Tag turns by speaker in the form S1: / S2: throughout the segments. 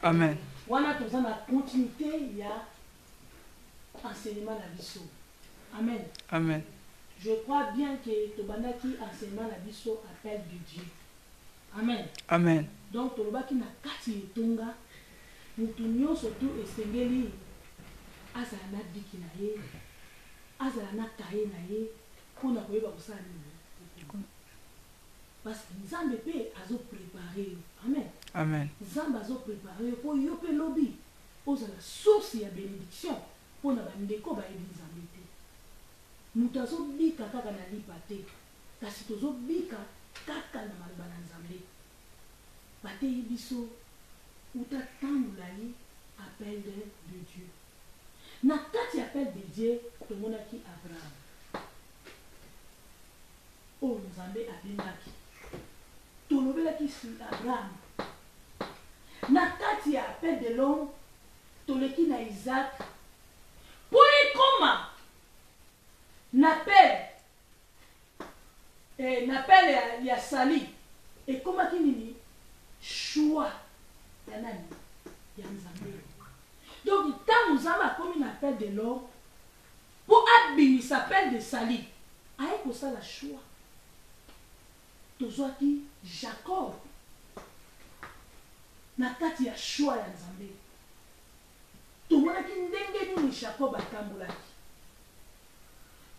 S1: Amen.
S2: Wana toza na continuité ya enseignement na biso. Amen.
S1: Amen.
S2: Je crois bien que tobandaki enseignement na biso appel de Dieu. Amen.
S1: Amen.
S2: Donc tolobaki na kati etonga mutu nyonso tu esengeli azala na biki na ye, azala na kaye na ye mpona koyeba kosala nini. Parce que Nzambe mpe azoprépare yo. Amen.
S1: Amen.
S2: Nzambe azoprépare yo mpo yo mpe lobi ozala source ya bénédiction mpona bandeko bayebi Nzambe te. Mutu azobika kaka na lipa te, kasi tozobika kaka na maloba na Nzambe. Bateyi biso utatambola ye appel de Dieu. Na kati appel de Dieu tomonaki Abraham. Oh Nzambe abengaki. Tolobelaki sur Abraham. Na kati ya appel de l'homme toleki na Isaac. Pour ekoma n'appel ya Sali ekomaki nini choix ya nani ya Nzambe. Donc tant Nzambe akomi na appel de l'homme pour abimisa appel de Sali aye kosala choix. Tozwaki Jacob na kati ya choix ya Nzambe. Tomonaki ndenge nini Jacob atambolaki.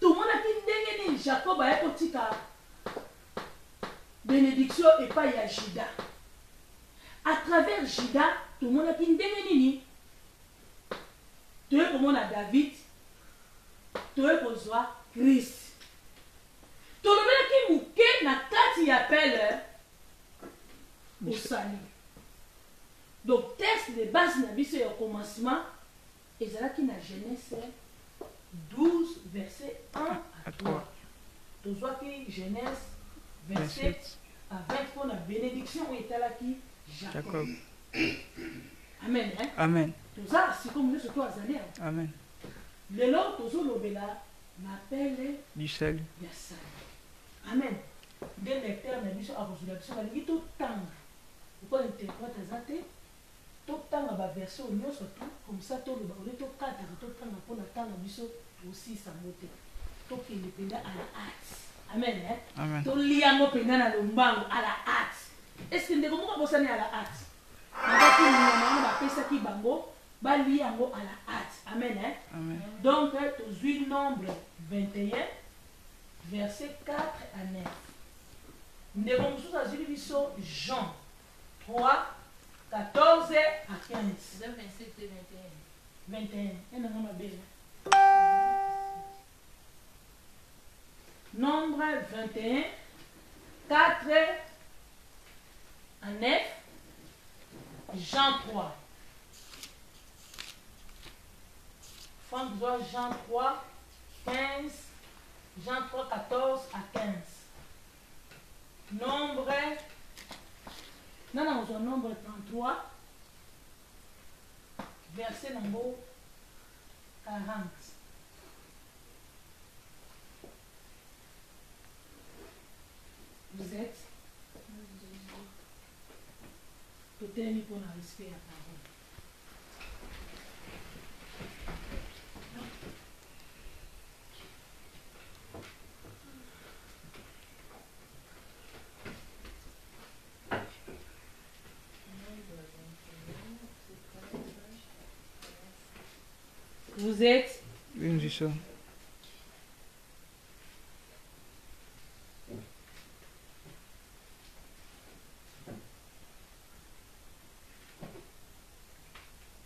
S2: Tomonaki ndenge nini Jacob aye kotika bénédiction epai ya Juda. À travers Juda, tomonaki ndenge nini toye komona David, toye kozwa Christ. Tolobelaki muke na kati ya appel au salut. Donc texte de base na biso ya commencement ezalaki na Genèse 12 verset 1 à 3. Tozwaki Genèse verset à 20 pour la bénédiction etalaki Jacob. Amen. Hein? Amen. Toza si comme nous surtout azali. Amen. Le long tozolobela n'appelle
S1: du salut.
S2: Ya salut. Amen. Des lecteurs na biso akozula biso balingi totanga. Pourquoi interprète azate? Totanga ba version nyonso tout comme ça toloba ole tokata totanga mpona tanga biso aussi sa moté. Tokende penda à la hâte. Amen. Hein?
S1: Amen.
S2: Toliango penda na lombango à la hâte. Est-ce que ndeko moko bosani à la hâte? Ndako nyama ba pesa ki bango ba liango à la hâte. Amen. Hein?
S1: Amen.
S2: Donc tozui nombre 21 verset 4 à 9. Ndeko mususu azuli biso Jean 3 14 à 15.
S3: 27 et 21.
S2: 21. Il y a un belle. Nombre 21, 4 à 9, Jean 3. Franck doit Jean 3, 15, Jean 3, 14 à 15. Nombre, non, on nombre 33, verset numéro 40. Vous êtes peut-être pour un respect à parole. Vous êtes
S1: Oui, nous y sommes.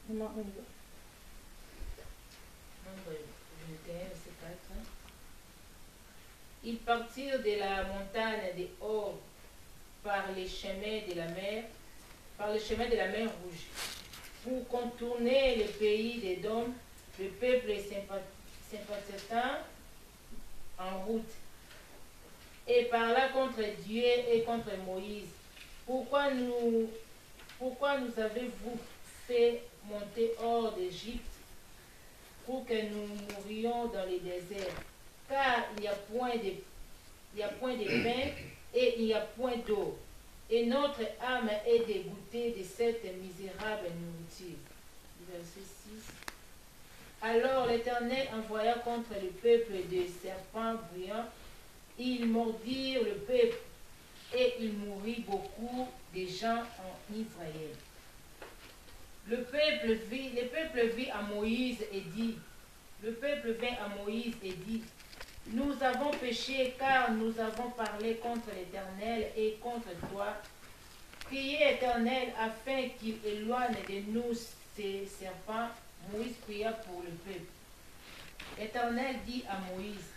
S2: Comment on va?
S3: Nombre 21, verset 4. Ils partirent de la montagne de Hor par les chemins de la mer, Rouge, pour contourner le pays d'Édom. Le peuple sympathisant en route et parla contre Dieu et contre Moïse. Pourquoi nous avez-vous fait monter hors d'Égypte pour que nous mourions dans les déserts? Car il n'y a point de pain et il n'y a point d'eau. et notre âme est dégoûtée de cette misérable nourriture. Verset 6. Alors l'Éternel envoya contre le peuple des serpents bruyants. Ils mordirent le peuple et il mourut beaucoup de gens en Israël. Le peuple vit à Moïse et dit, le peuple vint à Moïse et dit, nous avons péché car nous avons parlé contre l'Éternel et contre toi. Priez l'Éternel afin qu'il éloigne de nous ces serpents. Moïse pria pour le peuple. L'Éternel dit à Moïse,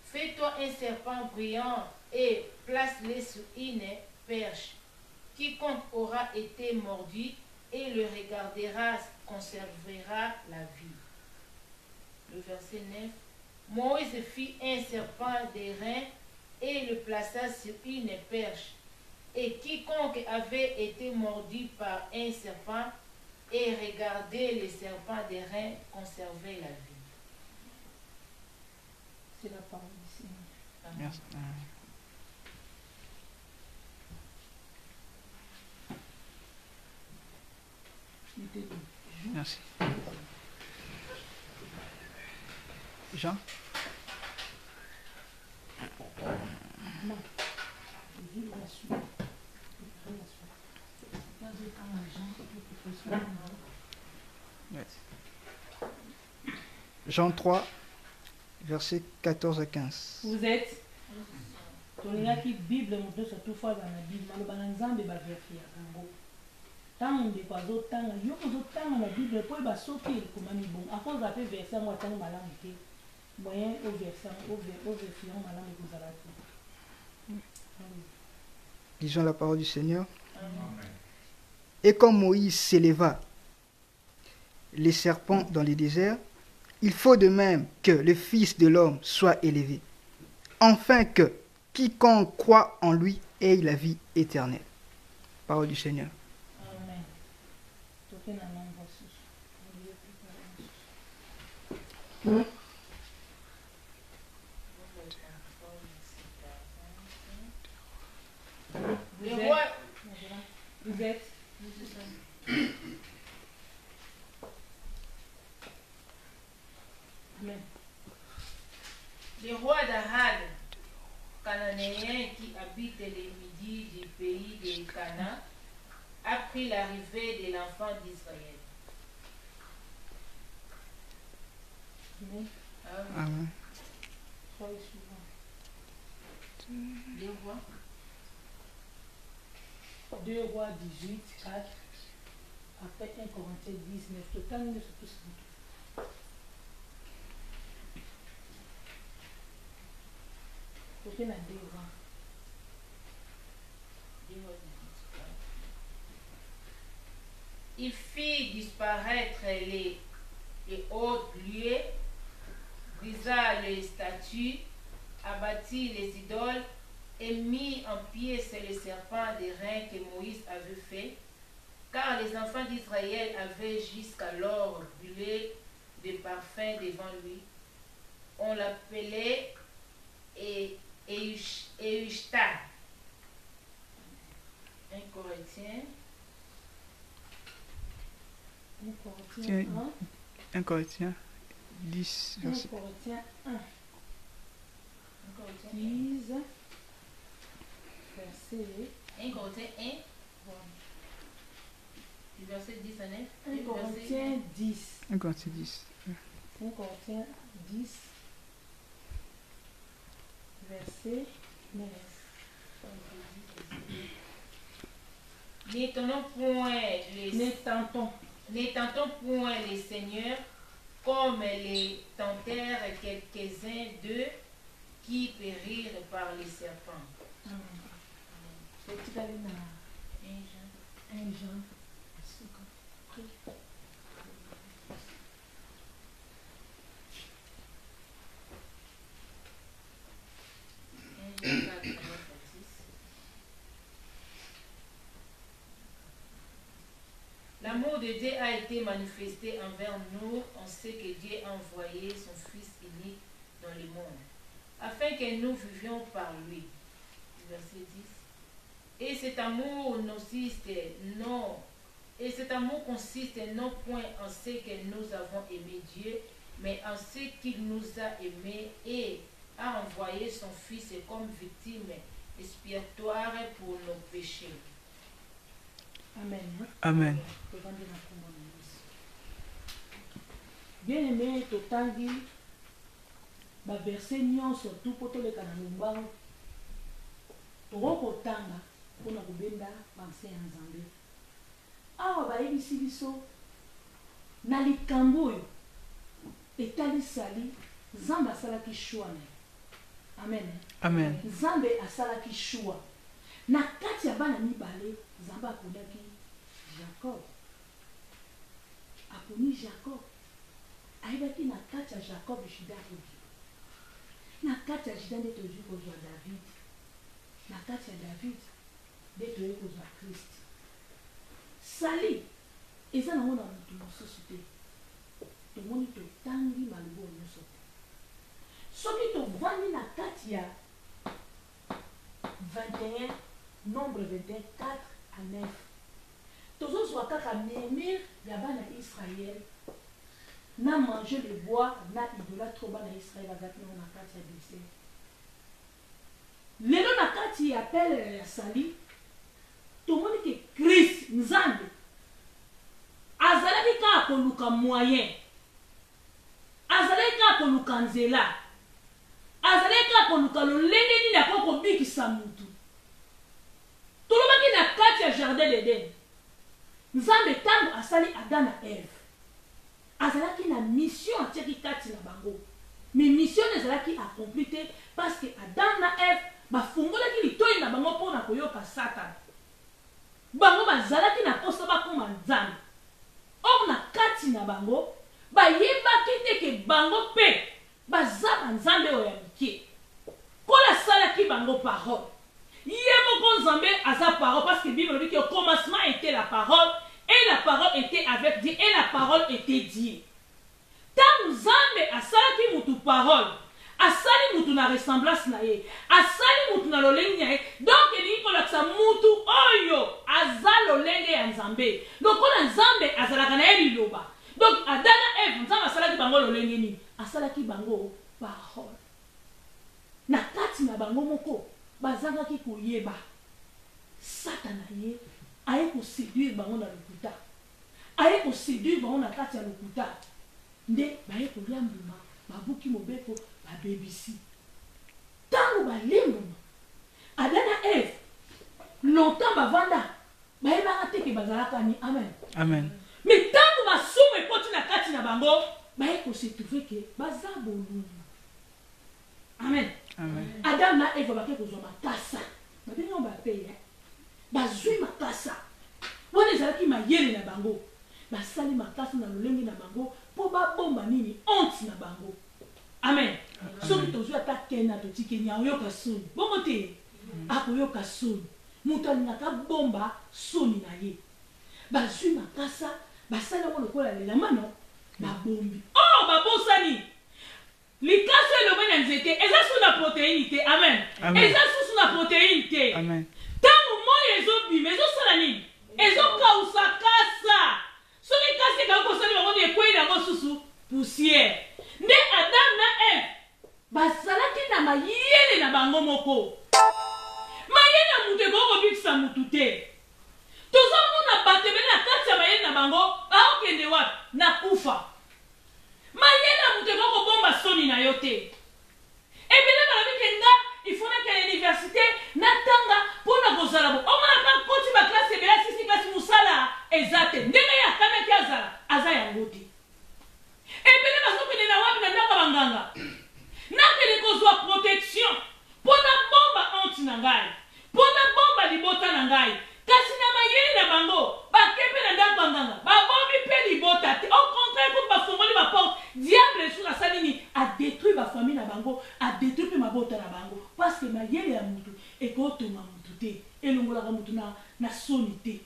S3: fais-toi un serpent brillant et place-le sur une perche. Quiconque aura été mordu et le regardera conservera la vie. Le verset 9. Moïse fit un serpent d'airain et le plaça sur une perche. Et quiconque avait été mordu par un serpent et regardait le serpent d'airain conservait la vie.
S2: C'est la parole du Seigneur.
S1: Merci. Merci. Jean?
S2: Non. Vive la suite. Vive la suite. Pas de temps à Jean,
S1: Ouais. Jean 3, versets 14 à 15.
S2: Vous êtes tolingaki Bible moto surtout fois dans la Bible maloba na Nzambe ba verifia yango. Tant ndeko azotanga yo ozotanga na Bible po ba soki ekomami bon akoza pe verset ngo atanga malamu te moyen au verset au verset malamu ekozala te.
S1: Lisons la parole du Seigneur.
S3: Amen.
S1: Et quand Moïse s'éleva les serpents dans les déserts, il faut de même que le Fils de l'homme soit élevé, afin que quiconque croit en lui ait la vie éternelle. Parole du Seigneur.
S2: Amen. Toke na nombre 6. Vous êtes Amen.
S3: Le roi d'Arad, cananéen qui habite les midis du pays de Canaan, a pris l'arrivée de l'enfant d'Israël.
S2: Amen.
S3: Amen.
S1: Amen.
S2: Soyez suivants.
S3: Le roi.
S2: 2 Rois 18, 4. Après 1 Corinthiens 19. Total, nous sommes tous en tout. Toke na 2 Rois.
S3: Il fit disparaître les hautes lieux, brisa les statues, abattit les idoles et mit en pièces les serpents d'airain que Moïse avait fait, car les enfants d'Israël avaient jusqu'alors brûlé des parfums devant lui. On l'appelait Eushta. 1 Corinthiens
S1: 1 Corinthiens 10,
S2: 1
S1: verset.
S2: Corinthiens 1.
S3: 1 Corinthiens
S2: 10. Verset
S3: 1 Corinthiens 1, du verset 10 à 9.
S2: 1 Corinthiens 10.
S1: 1 Corinthiens 10.
S2: 1 Corinthiens 10. Verset 9.
S3: N'étendons point les seigneurs comme les tentèrent quelques-uns d'eux qui périrent par les serpents.
S2: C'est allé dans 1 Jean.
S3: L'amour de Dieu a été manifesté envers nous. On sait que Dieu a envoyé son Fils unique dans le monde, afin que nous vivions par lui. Verset 10. Et cet amour consiste non point en ce que nous avons aimé Dieu, mais en ce qu'il nous a aimés et a envoyé son Fils comme victime expiatoire pour nos péchés.
S2: Amen.
S1: Amen.
S2: Bien aimé, totangi, ba verset nyon surtout pour tous les canaux. Toko tanga, pour nous benda, penser en Zambie. Awa ba ebisi biso na likambo oyo etali sali Nzambe asalaki shwa na ye. Amen.
S1: Amen.
S2: Nzambe asalaki shwa na kati ya bana mibale. Nzambe apondaki Jacob, aponi Jacob, ayebaki na kati ya Jacob Juda akoki, na kati ya Juda nde tozwi kozwa David, na kati ya David nde toyei kozwa Christ. Sali eza nango na motu mosusu te, tomoni totangi maloba nyonso te. Soki tovandi na kati ya 21, nombre 21, 4 à 9, tozozwa kaka murmure ya bana Israël na manger le bois na idolâtre bana Israël bazaki nango na kati ya désert. Lelo na kati ya appel ya Sali tomoni ke Christ Nzambe azalaki kaka koluka moyen, azalaki kaka koluka nzela, azalaki kaka koluka lolenge nini ako kobikisa mutu. Tolobaki na kati ya jardin d'Eden, Nzambe tango asali Adam na Eve, azalaki na mission atiaki kati na bango, mais mission ezalaki accompli te parce que Adam na Eve bafungolaki litoi na bango mpona koyoka Satan. Bango bazalaki na posa bakoma Nzambe. Or na kati na bango bayebaki te ke bango pe baza Nzambe oyo ya mike. Kola salaki bango parole. Ye moko Nzambe aza parole parce que la Bible dit que au commencement était la parole et la parole était avec Dieu et la parole était Dieu. Tant Nzambe asalaki mutu parole, asali mutu na ressemblance na ye, asali mutu na lolenge na ye, donc elingi kolakisa mutu oyo aza lolenge ya Nzambe. Lokola Nzambe azalaka na ye liloba, donc Adam na Eve Nzambe asalaki bango lolenge nini? Asalaki bango parole. Na kati na bango moko bazangaki koyeba Satan na ye aye koséduire bango na lokuta, aye koséduire bango na kati ya lokuta, nde baye kolia mbuma babuki mobeko babebisi. Tango balembuma Adam na Eve longtemps bavanda bayebaka te ke bazalaka ni. Amen.
S1: Amen.
S2: Mais tango masumu ekoti na kati na bango baye kosetrouve ke baza bolumbu. Amen.
S1: Amen.
S2: Adam na Eve bake kozwa makasa babenga bapeya bazwi makasa wana ezalaki mayele na bango, basali makasa na lolenge na bango po babomba nini honte na bango. Amen. Soki tozwi ata kena totiki nya oyoka soni bongo te akoyoka soni, mutu alingaka bomba soni na ye, bazwi makasa basali yango lokola lelama no babombi. Oh babosani likaso elobe na nzete eza su na protéine te. Amen. Eza su na protéine te.
S1: Amen.
S2: Tango moyo ezobima ezosala nini? Ezokausa kasa. Soki kasi ekaka kosali bango ekwei yango susu poussière. Nde Adam na Eve basalaki na mayele na bango moko. Mayele na mutu ekoko kobikisa mutu te. Tozomona bato ebele na kati ya mayele na bango baokende wapi? Na kufa. Mayele na mutu ekoko kobomba soni na yo te. Ebele balobi ke nga ifona ke l'université natanga mpona kozala bo. Omona ka koti ba classe ebele asisi kasi musala eza te. Ndenge ye akanaki azala aza yango te. Ebele bazokende na wapi na ndako banganga nakende kozwa protection mpona bomba honte na ngai, mpona bomba libota na ngai, kasi na mayele na bango bakepe na ndako banganga babombi mpe libota te. Au contraire kuti bafongoli baporte, diable esu asali nini? Adétruire bafamille na bango, adétruire mpe mabota na bango, parce que mayele ya mutu ekotonga mutu te, elongolaka mutu na soni te.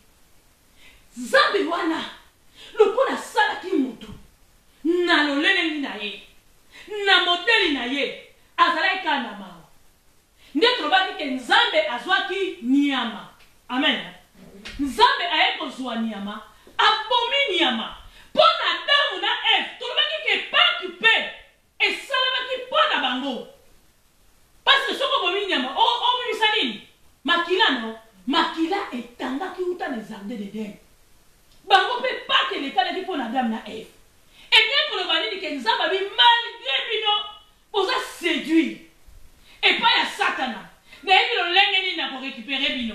S2: Nzambe wana lokola asalaki mutu na lolenge na ye, na modeli na ye, azalaki kaka na mawa. Nde tolobaki ke Nzambe azwaki nyama Amen. Nzambe aye kozwa nyama, abomi nyama. Pona Adamu na Eve, tolobaki ke paki pe, esalabaki pona bango. Parce que soko bomi nyama, bimisa nini? Makila no, makila etangaki uta na jardin d'Eden. Bango pe paki letalaki pona Adamu na Eve. Et bien koloba nini ke Nzambe bi malgré bino, poza séduire. Et pas ya Satana. Nayebi lolenge nini na ko récupérer bino.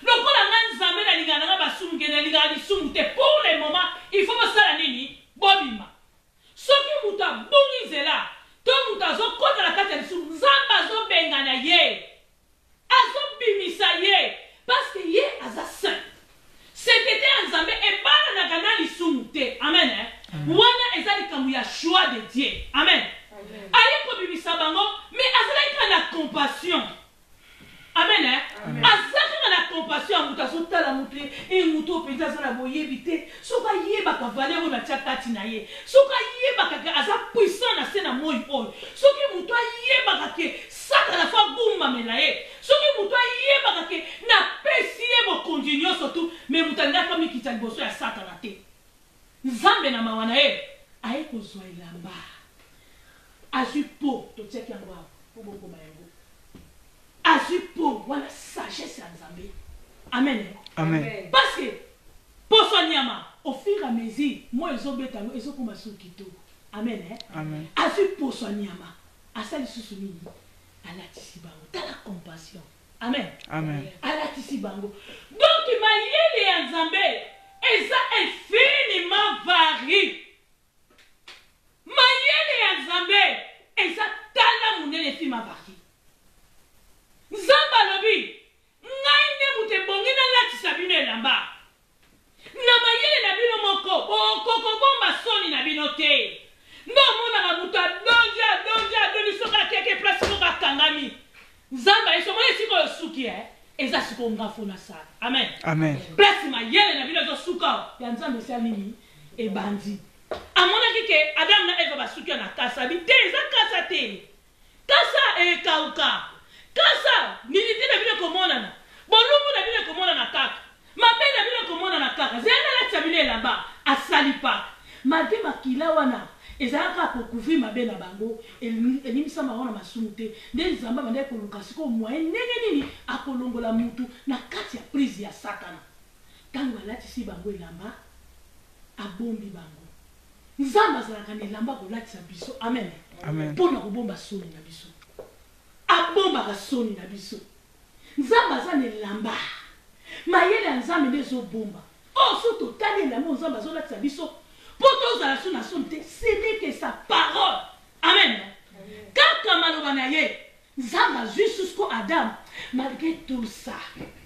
S2: Lokola Nzambe na lingana nga basumu ke na lingana lisumu te pour le moment, il faut basala nini? Bobima. Soki muta bongizela, to muta zo kota la kati ya lisumu, Nzambe zo bengana ye. Azo bimisa ye parce que ye aza saint. C'était Nzambe et bala na kana lisumu te. Amen. Wana ezali kamu ya choix de Dieu. Amen. Aye ko bimisa bango, mais azali na compassion. Amen. Azali na compassion muta so tala mutu e mutu penza za na boyebite. Soka yeba ka valeur na tchakati na ye. Soka yeba ka aza puissant na sena moyi oyo. Soki mutu yeba ka ke sata na fa bumba melaye. Soki mutu yeba ka ke na pesi ye bo continuer surtout mais mutanga kama kitali boso ya sata na te. Nzambe na mawana ye aye ko zwa ilamba. Azupo to tcheki yango po boko mayango. Azupo wala sagesse ya Nzambe. Amen.
S1: Amen.
S2: Parce que pour son nyama au fur et à mesure moi ezobeta ngo ezokoma sukito. Amen.
S1: Amen.
S2: Azupo son nyama asali susu nini alatisi bango tala compassion. Amen.
S1: Amen.
S2: Alatisi bango. Donc mayele ya Nzambe eza infiniment varie. Mayele ya Nzambe eza tala munene fi mabaki. Nzambe alobi ngai nde mute bongi na latisa bino elamba. Na mayele na bino moko bokoko bomba soni na bino te. Ndo mona na muta donja soka keke place ko kangami. Nzambe esomole siko yosuki eza siko ngafona sana. Amen.
S1: Amen.
S2: Place mayele na bino zo suka ya Nzambe sia nini ebandi. Amona kike Adam na Eva basuki na kasa bi te eza kasa te. Kasa e kauka. Kasa niliti na bino komona na. Bolumu na bino komona na kaka. Mabe na bino komona na kaka. Zena la tabile là-bas asali pa. Made makila wana ezalaka kokuvi mabe na bango elimisa maona masumute nde Nzambe bande koluka siko moyen ndenge nini akolongola mutu na kati ya prise ya Satana. Tango alatisi bango elamba abombi bango. Nzambe azalaka na elamba kolatisa biso. Amen.
S1: Amen.
S2: Pona kobomba soni na biso. Abomba soni na biso. Nzambe aza na elamba. Mayele ya Nzambe nde ezobomba. Oh surtout tali elamba Nzambe azolatisa biso. Poto za la sona sonte, ce n'est que sa parole. Amen. Kaka maloba na ye, Nzambe jusqu'au Adam, malgré tout ça,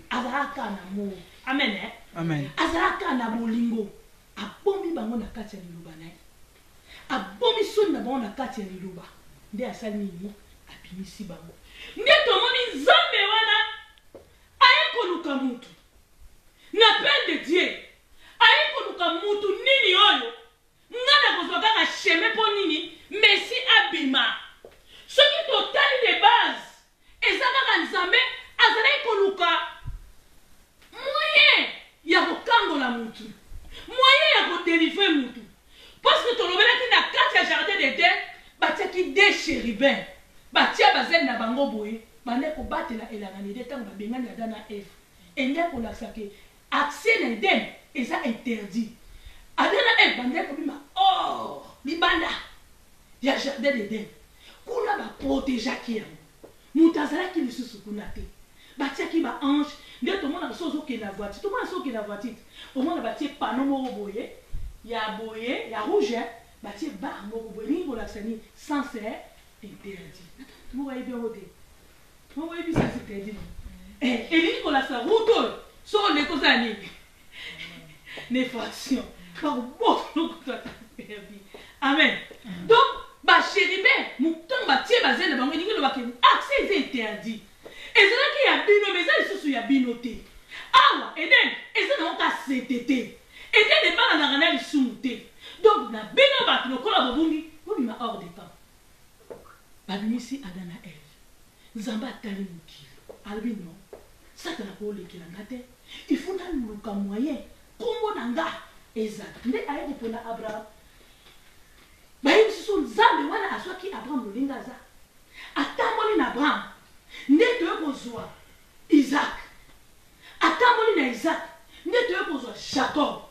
S2: azalaka na mo. Amen.
S1: Amen.
S2: Azalaka na bolingo. Abomi bango na kati ya liloba na ye. Abomi soni na bango na kati ya liloba. Nde asali nini? Abimisi bango. Nde tomoni Nzambe wana aye koluka mutu. Na peine de Dieu. Aye koluka mutu nini oyo? Ngana kozwa kaka chemin po nini? Messi abima. Soki totali de base. Eza kaka Nzambe azali koluka moyen ya kokangola mutu. Moyen ya kodélivrer mutu. Parce que tolobelaki na kati ya jardin d'Eden batiaki des chérubins. Batia bazeli na bango boye. Bande kobatela elanga nede tango babengani Adam na Eve. Ende kolakisa ke accès na Eden eza interdit. Adam na Eve bande kobima oh libanda ya jardin d'Eden. Kuna ba protégeaki yango. Mutu azalaki lisusu kuna te. Batiaki ba ange nde tomona sozo ke na voiture. Tomona sozo ke na voiture. Omona batie panneau moko boye ya rouge batie bar moko boye ni kolakisa ni sans c'est interdit. Vous voyez bien où vous voyez bien ça c'est interdit. Et il kolakisa route so ne kosa ni néfaction. Amen. Donc, ba chérubin, mouton ba tie ba zene bango ningi lo ba ke accès est interdit. Et c'est là qu'il y a bino mais ça ils sont ya binoté. Awa Eden, et ça non ka CTT. Eden ne pas na na lisumuté. Donc na bino ba no kola bobungi, on ma hors de temps. Babimisi Adam na Eve. Nzamba atali mukilo. Albino. Satan a collé qui l'a gâté. Il faut dans le cas moyen. Comment nanga exact. Nde aye ko pona Abraham. Ba yim si son zambe wana aswa ki Abraham lo linga za. Atamoli na Abraham. Nde to ko zwa Isaac. Atamoli na Isaac. Nde to ko zwa Jacob.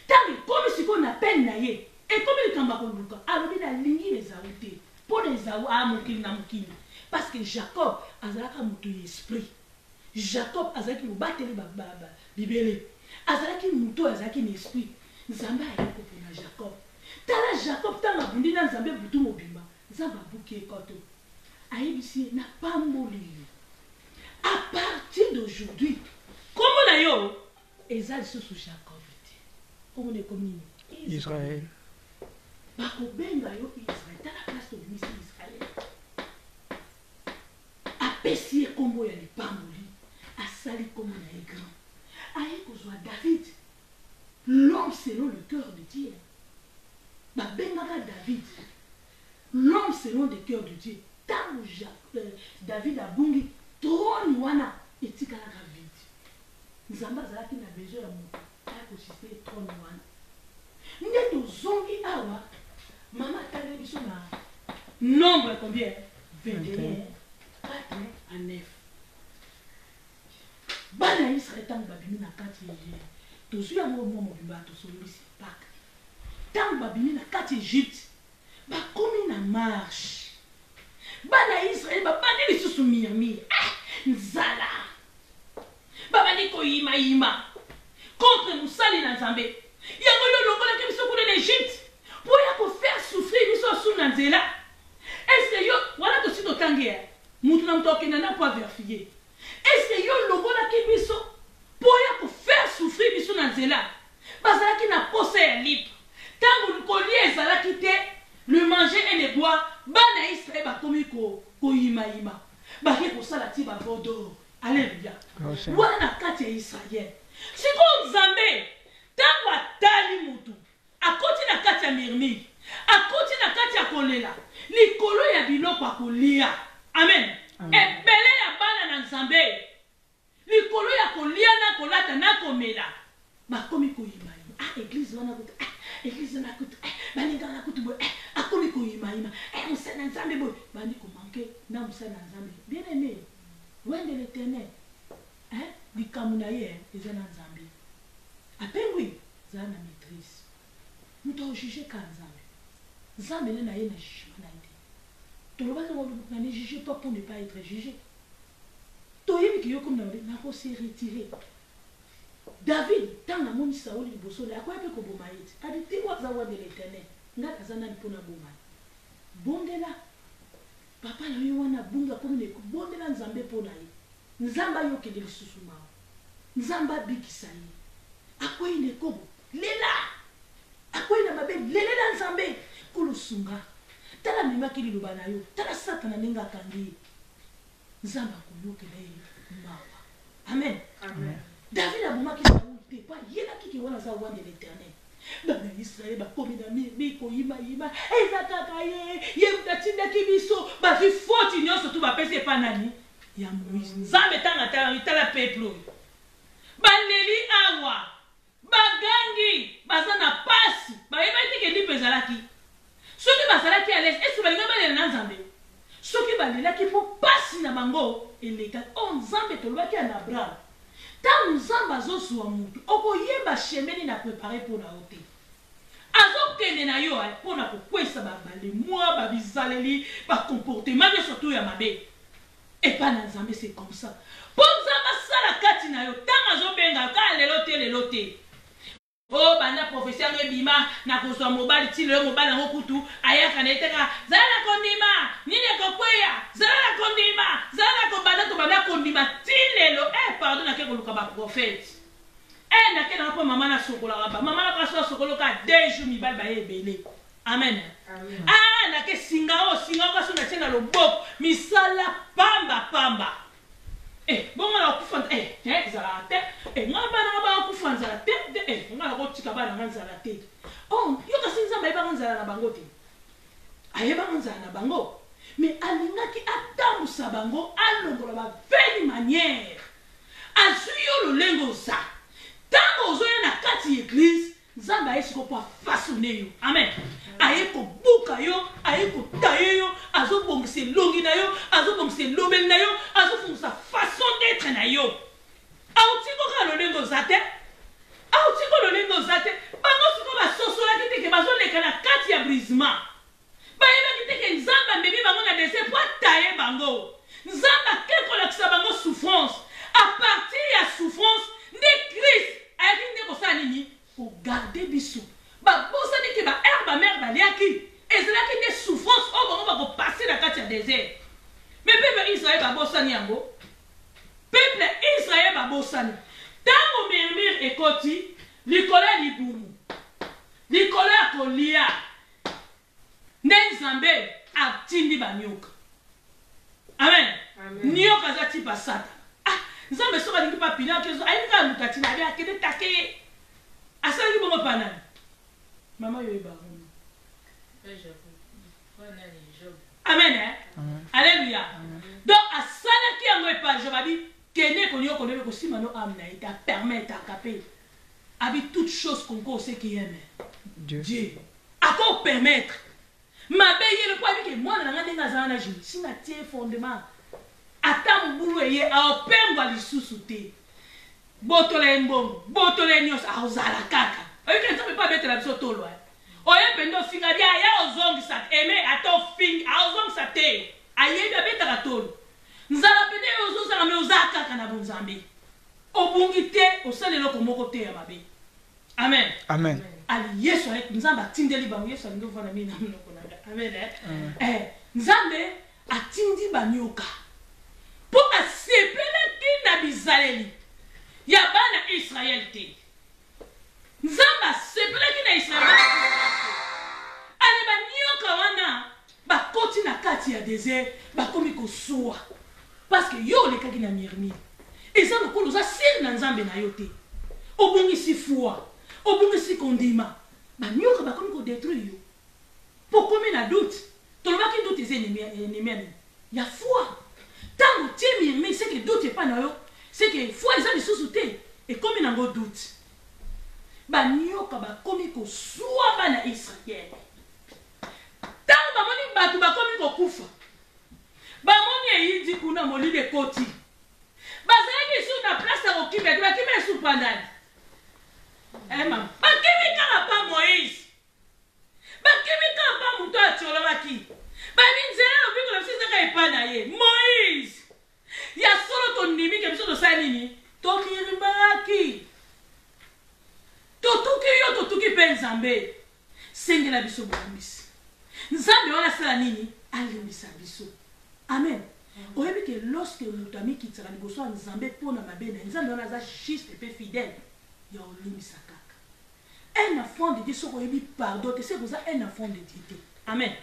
S2: Tangi comme si qu'on appelle na ye. Et comme il kamba ko luka, alors il a lingi les aoutés. Pour les aou a mokili na mokili. Parce que Jacob azalaka mutu esprit. Jacob azalaki mo bateli baba bibele. Azalaki mutu azalaki na esprit. Nzamba ayeko pona Jacob. Tala Jacob tanga bundi na nzambe butu mobimba. Nzamba buki ekoto. Ayebisi na pamboli. À partir d'aujourd'hui, comment na yo ezali sous Jacob. Comment est comme
S1: Israël.
S2: Bakobenga yo Israël. Tala place de Israël. Apesi kombo ya lipamboli. Asali kombo na grand. Aye kozwa David. L'homme selon le cœur de Dieu. Babengaka David. L'homme selon le cœur de Dieu. Tango David abungi trône wana etikalaka vide. Nzamba zalaki na besoin ya moto. Aye kosiste trône wana. Nde tozongi awa mama tale biso na nombre combien 21 4 à 9. Bana Israël tango babimi na kati Égypte. Tozuya mo mobimba tosolisi Pâques. Tango babimi na kati Égypte. Bakomi na marche. Bana Israël babandi lisusu mirmi. Nzala. Babandi ko yima contre musali na Nzambe. Yango yo longola ke biso kuna na Égypte. Pour ya ko faire souffrir biso sous na nzela. Est-ce que yo wala to sito tangi mutu na mtoke na po vérifier. Est-ce que yo longola ke biso pour ya ko faire souffrir biso na nzela. Bazala ki na posa ya libre. Tango kolie ezala ki te le manger et le boire bana Israël ba komi ko yima. Ba ke ko sala ti ba vodo. Alléluia. Wala na kati ya Israël. Siko Nzambe tango atali mutu akoti na kati ya mirmi akoti na kati ya kolela likolo ya biloko akolia amen ebele ya bana na Nzambe likolo ya kolia na kolata na komela bakomi koyima église wana kutu église na kutu balinga na kutu bo akomi koyima musana Nzambe bo bandi ko manquer na musana Nzambe bien aimé loin de l'Éternel likamuna ye eza na Nzambe apengwi za na maîtrise. Nous devons juger quand Nzambe. Nzambe n'est pas un jugement na ide. To lo ba na ne juger pas pour ne pas être jugé. To yemi ki yo comme na ko se retirer. David tant na moni Saoul liboso la ko pe ko boma yeti. Adi ti wa za wa de l'Éternel. Nga kazana ni pona boma. Bondela. Papa na yo wana bunga comme ne ko bondela Nzambe pona ye. Nzamba yo ke de susuma. Nzamba bikisa ye. Akwai ne kobo lela akwai na mabe lela Nzambe kulusunga tala mima kili lubana yo tala Satana ninga kangi Nzamba kuyokela ye mawa amen David abuma ki Saoul te pa yela kiki wana za wande l'Éternel bana Israël ba komi na mi ko yima ezakaka ye mutatinda kibiso ba fi foti nyoso tu ba pese pa nani ya Moïse Nzambe tala peuple baleli awa bagangi bazana pasi bayeba tike lipe zalaki soki bazalaki à l'aise est-ce balinga balela na Nzambe soki balelaki po pasi na bango eleka Nzambe tolobaki na Abraham tango Nzambe azozwa mutu okoyeba chemeni na préparé pour na ote azokende na yo mpona kokwesa babale mwa babizaleli bacomportement nyonso to ya mabe epa na Nzambe c'est comme ça po Nzambe asala kati na yo tango azobenga ka lelo te oh banda professeur ngebima na kozwa mobali ti le mobali ngo kutu ayaka na eteka zala kondima nini kokweya zala kondima zala ko banda to banda kondima ti lelo pardon na ke koluka ba prophète na ke na po mama na sokola ba mama na kaso sokolo ka 2 jours mibali ba ebele amen na ke singa ka so na tena loboko misala pamba bongo na kufa zala te ngaba na ba kufa zala te ngala ko tika bana nzala te yo ka sinza ba ba nzala na bango te ayeba nzala na bango mais alingaki atambusa bango alongola ba belle manière azwi yo lolengo za ntango ozoya na kati ya eglise nzambe aye siko mpo afasone yo amen aye kobuka yo aye kotaye yo azobongisa elongi na yo azobongisa elobeli na yo azofungisa façon d'être na yo auti koka lolengo za te auti ko lolengo za te bango siko basosolaki teke bazoleka na kati ya brisement bayebaki teke nzambe amemi bango na dese mpo ataye bango nzambe ake kolakisa bango souffrance à partir ya souffrance nde Christ ayaki nde kosala nini kogarde biso babosani ke baere bamere baliaki ezalaki nde souffrance oyo bango bakopase na kati ya désert mais peuple Israël babosani yango peuple Israël babosani ntango murmure ekoti likolo ya libumu likolo ya kolia nde nzambe atindi banyoka amen nyoka aza tipa sata nzambe soki alingi mpa pilaki alingi kaka moto atina abe akende take ye asalaki bongo mpa nani mama yo yeba amen alleluya donc asalaki yango epa job abi kende konyo konebe kosima no ame na ye te apermetaka mpe abi toute chose konko oseki yeme dieu akopermettre mabe yele po abi ke mwana na nga ndenge azala na jimi singa tie fondement ata mobulu eye aopengwa lisusu te botola ye mbongo botola ye nyonso aozala kaka oyike nzambe mpo abetela biso tolwa oyepe nde ofinga bia aya ozongisa eme ata ofingi aozongisa te ayebi abetaka tolo nzala pene ozozanga me oza kaka na bonzambe obungi te osala eloko moko te ya mabe amen
S1: Amen.
S2: ali yesu nzambe atindeli bango yesu alingi ovanda mii na monoko na nga amen nzambe atindi banyoka mpo asepelaki na bizaleli ya bana Israel te nzambe asepelaki na Israel ale banyoka wana bakoti na kati ya désert bakomi kosuwa parce que yo olekaki na myrmire eza lokolo oza siri na nzambe na yo te obungisi fwa obungisi kondima banyoka bakomi kodétruire yo mpo komi na doute tolobaki doute eza enemi ya fwa ntango tie myrmire seke doute epa na yo seke fwa eza lisusu te ekomi nango doute banyoka bakomi kosuwa bana Israel ntango bamoni bato bakomi kokufa bamoni eyidi kuna molili ekoti bazalaki lisu na place ya kokimia te bakimia esu pandani mama bakimi kaka pa Moïse bakimi kaka pa moto atiolobaki babi nzela obikola biso ezaka epa na ye Moïse ya solo tondimike biso tosala nini tomirimbaki totuki yo totuki mpe nzambe sengela biso bolimbisi nzambe wana asala nini alimbisa biso amen oyebi ke lorsque moto amikitaka liboso ya nzambe mpona mabe na nzambe wana aza juste mpe fidèle ya olimbisa kaka un enfant de Dieu soki oyebi pardon te seki oza un enfant de Dieu te amen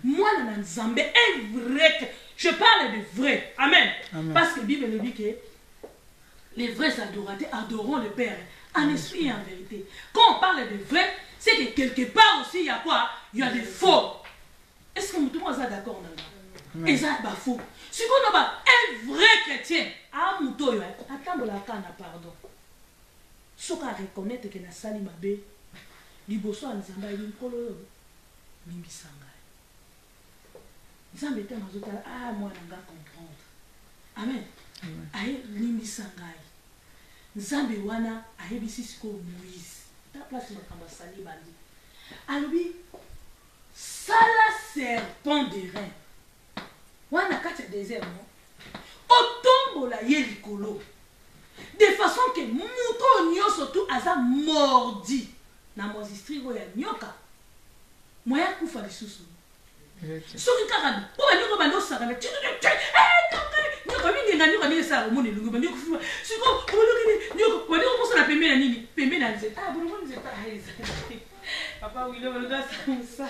S2: mwana na nzambe un vrai je parle de vrai amen parce que Bible nous dit que les vrais adorateurs adoreront le Père en esprit et en vérité. Quand on parle de vrai, c'est que quelque part aussi il y a quoi? Il y a des faux. Est-ce que tout le monde est d'accord? Et ça va faux. Si on a un vrai chrétien, attends la canne pardon. Ce qu'on reconnaître que na sali mabe, liboso nzamba ili nkolo mimbi sanga. Nzambe te mazota moi nanga comprendre. Amen. Aye mimbi sanga. Nzambe wana ayebisi siko Moïse. Ta place makamba sali bandi. Alobi sala serpent de rein. Wana kati ya désert non. Otombola ye likolo. De façon que muto nyonso tu aza mordi na mozistri ya nyoka. Moya kufa lisusu. Soki kaka po banyoko bando saka na nyoka mingi nga nyoka ni sa omoni lungu bandi kufa. Siko omoni nyoka bandi ko posa na pembe na nini? Pembe na nzeta. Ah bongo nzeta aiza. Papa wilo bando sa.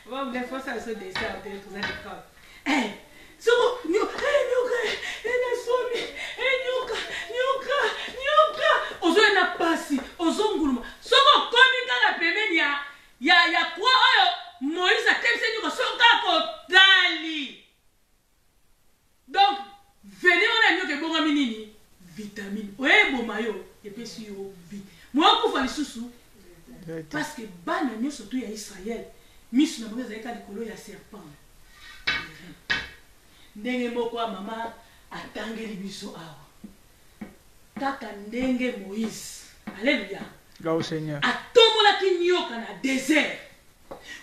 S2: Papa wilo fosa so de sa te tuza de ka. Soko nyoka ozo na pasi ozo nguluma soko komi kaka pembeni ya kwa oyo Moïse atemse nyoka soka kotali donc venez on a nyoka bonga minini vite yo epesi yo bi moi kufa lisusu parce que bana nyo surtout ya Israël misu na bango ezalika likolo ya serpent ndenge moko mama atangeli biso awa kaka ndenge Moïse alléluia
S1: Gloire au Seigneur.
S2: atombolaki nyoka na désert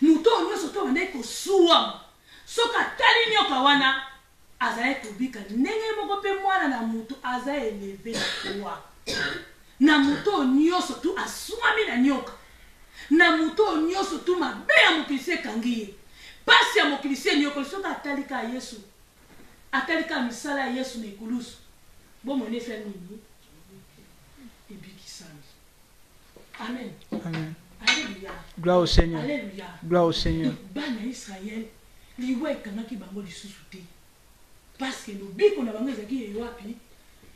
S2: moto nyonso to bandaki kosuwama soki atali nyoka wana azalaki kobika ndenge moko mpe mwana na moto aza eleve na poa na moto nyonso tu aswami na nyoka na moto nyonso tu mabe ya mokilisi ekangi ye pasi ya mokilisi enyokoli soki atalika Yesu atalika misala ya Yesu na ekulusu bomoni efe nini ebikisami. Amen.
S1: Amen.
S2: Alléluia.
S1: Gloire au Seigneur.
S2: Alléluia.
S1: Gloire au Seigneur.
S2: Bana Israël liwa ekangaki bango lisusu te parce que lobiko na bango ezalaki ewapi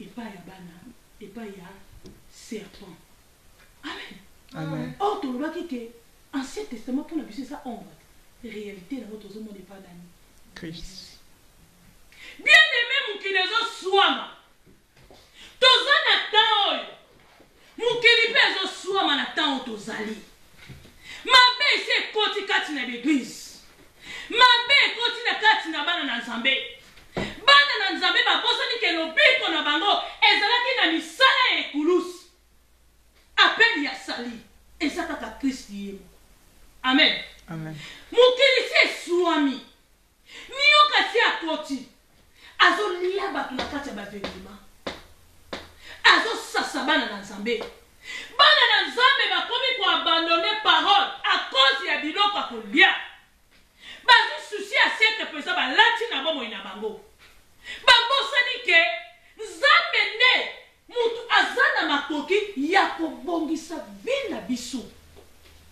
S2: epai ya bana epai ya serpent. Amen.
S1: Amen.
S2: Or tolobaki ke Ancien Testament mpona biso eza ombre réalité nango tozomona epai nani
S1: Christ.
S2: bien aimé mokili ezoswama toza na temps oyo mokili mpe ezoswama na temps oyo tozali mabe esi ekoti kati na l'église mabe ekoti na kati na bana na nzambe bana na nzambe babosani ke lobiko na bango ezalaki na misala ya ekulusu apeli ya sali eza kaka kristu ye moko. Amen.
S1: Amen.
S2: mokili si eswami nioka si akoti azolia bato na kati ya bavenima azosasa bana na nzambe bana na nzambe bakomi koabandone parole a cause ya biloko ya kolia bazosusi ya siècle mpenza balati na bomoi na bango babosani ke nzambe nde mutu aza na makoki ya kobongisa vi na biso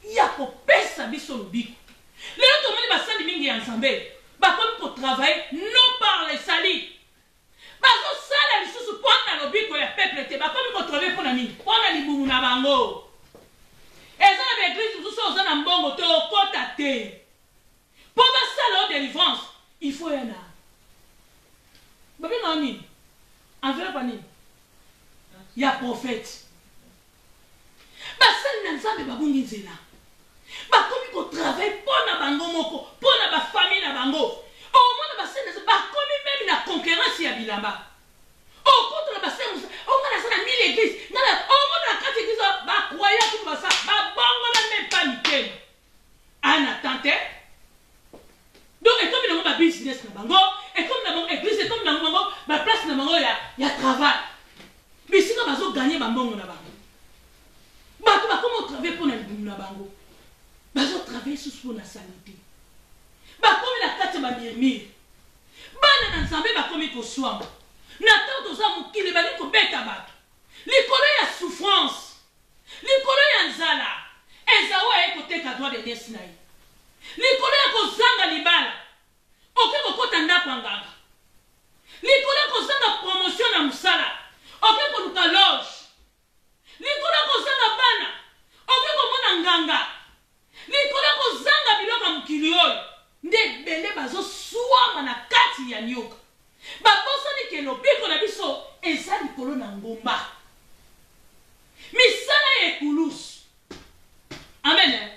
S2: ya kopesa biso lobiko lelo tomoni basali mingi ya nzambe bakomi kotravaille non par les sali bazosala lisusu mpona lobiko ya peuple te bakomi kotravaille mpona nini mpona libumu na bango eza na baeglise mosusu oza na mbongo te okota te mpo basala o délivrance il faut ya na babengao nini enveloppe nini ya prophète basali na nzambe babungi nzela bakomi kotravaille mpona bango moko mpona bafamille na bango omona basali na bakomi meme na concurrence ya bilamba okotona basali onga naza na 1000 église omona na kati église bakroya kutu basa babongola meme pa mitema ana tante donc ekomi nango babusiness na bango ekomi na bango église ekomi nango bango baplace na bango ya travail bisika bazoganye bambongo na bango bato bakomi otravaille mpona libumu na bango bazotravaille susu mpona sanité bakomi na kati ya bamirmire bana na nzambe bakomi koswama na ntango toza mokili bali kobeta bato likolo ya souffrance likolo ya nzala ezawu aye koteka droit de desi na ye likolo ya kozanga libala oke kokota ndako ya nganga likolo ya kozanga promotion na mosala oke koluka loge likolo ya kozanga bana oke komona nganga likolo ya kozanga biloko ya mokili oyo nde ebele bazoswama na kati ya nyoka babosani ke lobiko na biso eza likolo na ngomba misala ya ekulusu. Amen.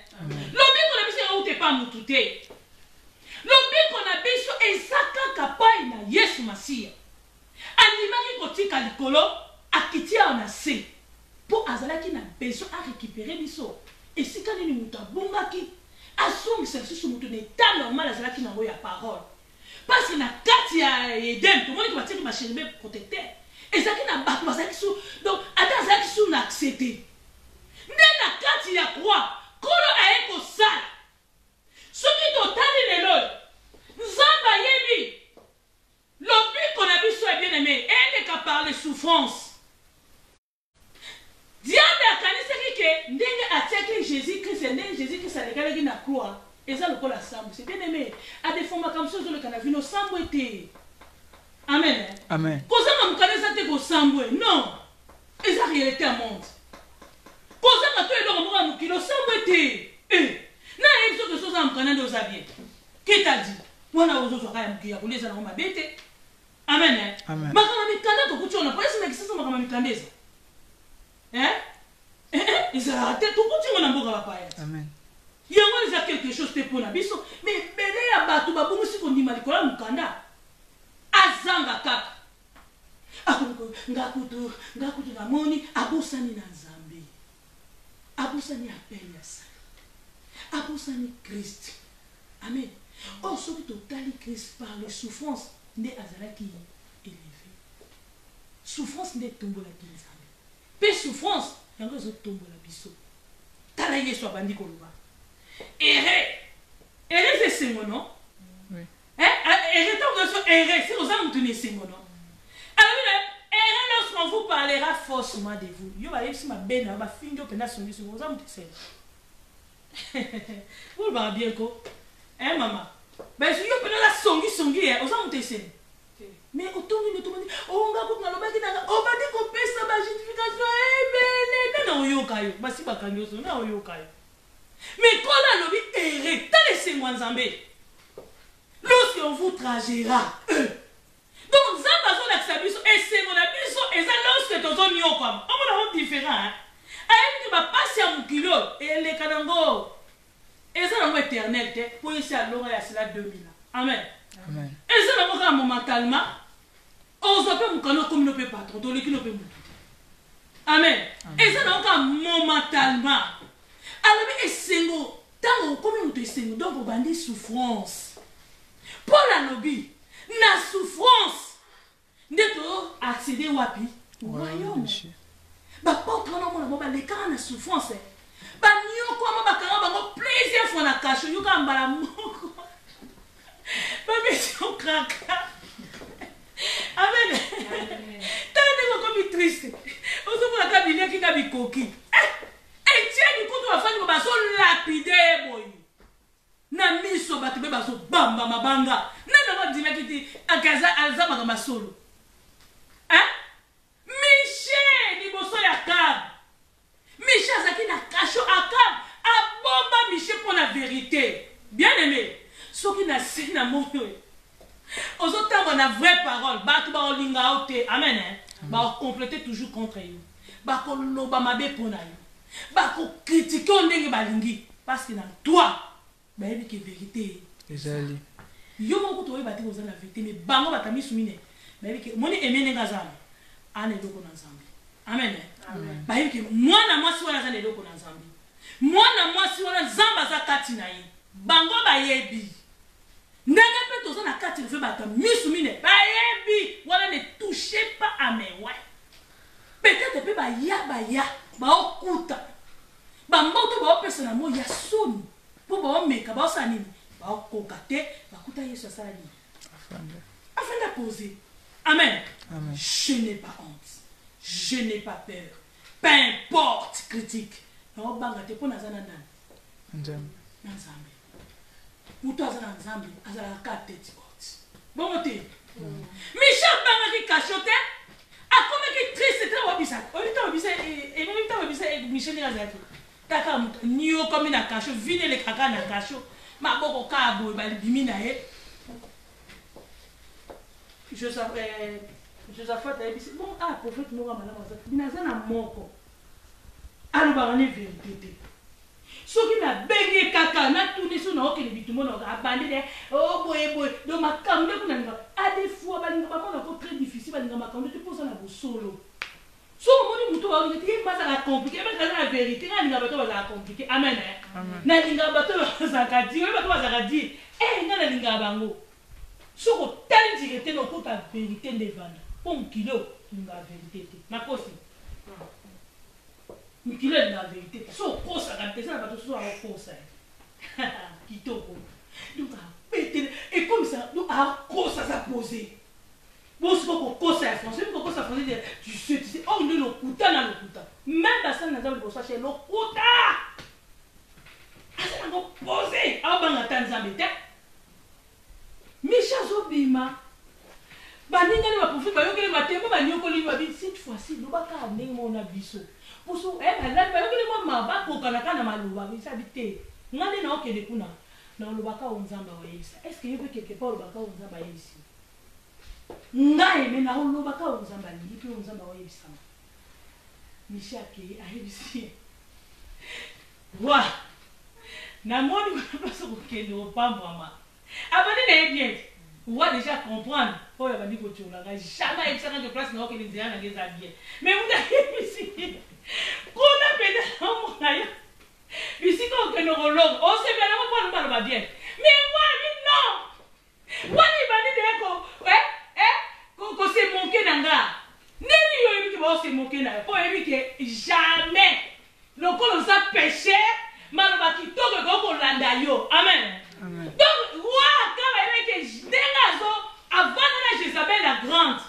S2: Lobiko na biso eute pa mutu te lobiko na biso eza kaka pai na Yesu Masiya andimaki kotika likolo akiti awa na se mpo azalaki na besoin arécupérer biso esika nini moto abungaki asungisa lisusu moto na état normal azalaki nango ya parole parce que na kati ya Eden tomoniki batiaki bachérubin protecteur ezalaki na bato bazalaki su donc ata azalaki su na accès te nde na kati ya croix kolo aye kosala soki totali lelo nzambe ayebi lobiko na biso ya bien aimé eleka par les souffrances diable akanisaki ke ndenge atiaki Jésus-Christ ndenge Jésus-Christ alekalaki na croix eza lokola sambo c'est bien aimé adefomaka mosusu ezoleka na vino sambo ete. Amen.
S1: Amen.
S2: Kozanga mukana eza te kosambwe non eza réalité ya monde kozanga to eloko moko ya mokili osambwe te na yebi soki osoza mukana nde oza bien qui t'a dit mwana ozozwaka ya mokili ya kolia eza nango mabe te. Amen.
S1: Amen.
S2: Makambo mikanda tokuti ona po esi mekisasa makambo mikanda eza hein ils ont raté tout continue na mboka bapaya
S1: Amen.
S2: yango eza quelque chose te mpona biso mais bele ya bato babongosi kondima likolo ya mokanda azanga kaka ngakutu namoni abosani na nzambe abosani apele ya sali abosani Christ amen. Or soki totali Christ par les souffrances nde azalaki élevé souffrance nde etombolaki nzambe mpe souffrance yango ezotombola biso tala yesu abandi koloba ere c'est esengo non ere ntango nyonso ere si oza motu na esengo non alors ere lorsqu'on vous parlera faussement de vous yo bayebisi mabe na yo bafingi yo mpenza songisongi oza motu esengo olobaka bien ko mama basi yo mpenza oza songisongi oza motu esengo mais otongi notomoni onga kutu nalobaki nanga obandi kopesa bajustification ebele nde na oyoka yo basi bakangi oso na oyoka yo mais kola alobi ere tala esengo ya nzambe lorsque on vous tragera donc nzambe azolakisa biso esengo na biso eza lorsque tozoniokama omona o différent ayebiki bapasi ya mokili oyo eleka nango eza nango éternel te mpo esi alonga ya sila 2000 amen eza nango kaka momentalement ozwa mpe mokano okomi no mpe patron toleki no mpe motu amen eza nango kaka momentalement alobi esengo ntango okomi moto esengo donc obandi souffrance paul alobi na souffrance nde to accéder wapi royaume baporte wana omona mo balekaka na souffrance baniokwama bakanga bango plusieurs fois na kasho yoka mbala moko babesi okraka amen tala ndenge okomi triste ozomona ka biliaki nga bikoki etieni kutu bafandi bo bazolapide ye boye na miso bato mpe bazobamba mabanga nani odimaki ti aza makambo solo Michel liboso ya Akab Michel azalaki na kasho Akab abomba Michel pour la vérité bien aimé soki na se na moyo ozotanga na vraie parole bato baolinga yo te amen bakokomplete toujours contre yo bakoloba mabe mpona yo bakokritike o ndenge balingi parce que na toi bayebi ke vérité
S1: ezali
S2: yo moko toyeba te koza na vérité mais bango batamisu mine bayebi ke moni eme ndenge azala ana eloko na nzambe amen bayebi ke mwana mwasi wana aza na eloko na nzambe mwana mwasi wana nzambe aza kati na ye bango bayebi ndenge mpe toza na kati refe bato misu mine bayebi wana ne touchez pas à mes ouais peut-être mpe baya baokuta bamboto baopesa na mo ya soni mpo baomeka baosala nini baokoka te bakuta yesu asala nini afin d'apposer amen. Je n'ai pas honte je n'ai pas peur peu importe critique naobanga te mpo naza na nani na nzambe moto aza na nzambe azalaka tete ot bongo te michel bangaki kasho te akomaki triste te wabisa wabisa michel ndenge azalaki taka moto niokomi na kasho vine elekaka na kasho maboko kaa boye balibimi na ye Josaphat ayebisi bon prophète moko malamu azaki binaza na moko alobaka ne vérité te soki nabengi kaka natuni so naokende bitumo na abandi de boye do makambo nde kunalinga ade fois balinga bamona ko très difficile balinga makambo te mposa na bosolo so omoni moto baolinga te ye bazala compliqué ebakaza na vérité nalinga bato bazala compliqué amen nalinga bato bazalaka dire oyo bato bazalaka dire nga nalinga bango soko tali direte na okota vérité nde vanda mpo mokili oyo linga vérité te nakosi mokili oyo linga vérité te so okosaka te eza na bato soso akokosa kitoko donc apetele ekomisa donc akosa aza posé bosoka kokosa ya français mpe kokosa français de tu sais or nde lokuta na lokuta même basali na nzambe liboso ache lokuta aza nango posé aobanga ta nzambe te Micha zobima baningani baprofite bayokeli batemba banyokoli babi cette fois-ci lobaka ndenge mona biso poso balani bayokeli mwa mabakokanaka na maloba bisabi te ngande naokende kuna na olobaka o nzambe wayebisa est-ce que yo mpe quelque part olobaka o nzambe ayebisi ngai me na olobaka o nzambe alingi mpe o nzambe wayebisama Michel qui arrive ici. Wa. Na moi ni pas place au Kenya au pas maman. Abandonne les bien. Wa déjà comprendre. Oh ya bandi ko tchola ga jamais ça de place na okeli nzia na ngeza bien. Mais vous arrive ici. Qu'on appelle ça mon aïe. Ici quand on neurologue, on sait bien on parle pas bien. Mais moi non. Wa ni bandi de ko ko se manquer nanga. Nini yo ebi ke ba se manquer na. Po ebi ke jamais. Lokolo sa péché. Maloba kitoko ko landa yo. Amen. Amen. Donc, roi, quand il y a que Dengazo, avant de Jézabel la grande,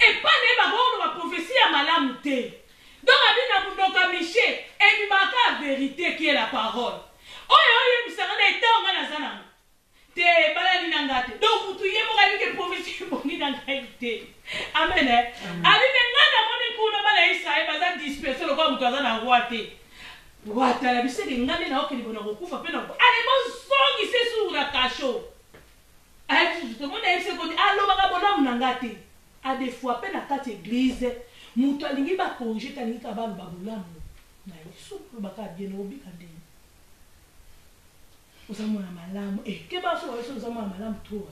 S2: et pas de la prophétie à Malamouté. Donc, il y a Miché, et il y a la vérité qui est la parole. Oh, il y a un temps, on a zana. Te balani nangate. Donc, vous tuyez mon ami que prophétie pour ni nangate. Amen. Abi ngana moni kuna bala Israël baza disperser le quoi mutaza na roi te. Wata la bise ngane na okeli bona kokufa pe na. Allez bon songi c'est sur la cacho. Allez justement na ese ko allo baka bona munangate. A des fois pe na kati église mutu alingi ba congé talingi ka ba babulamu. Na yesu baka bien obi kande. Uzamona malamu ke ba so yesu uzamona malamu to.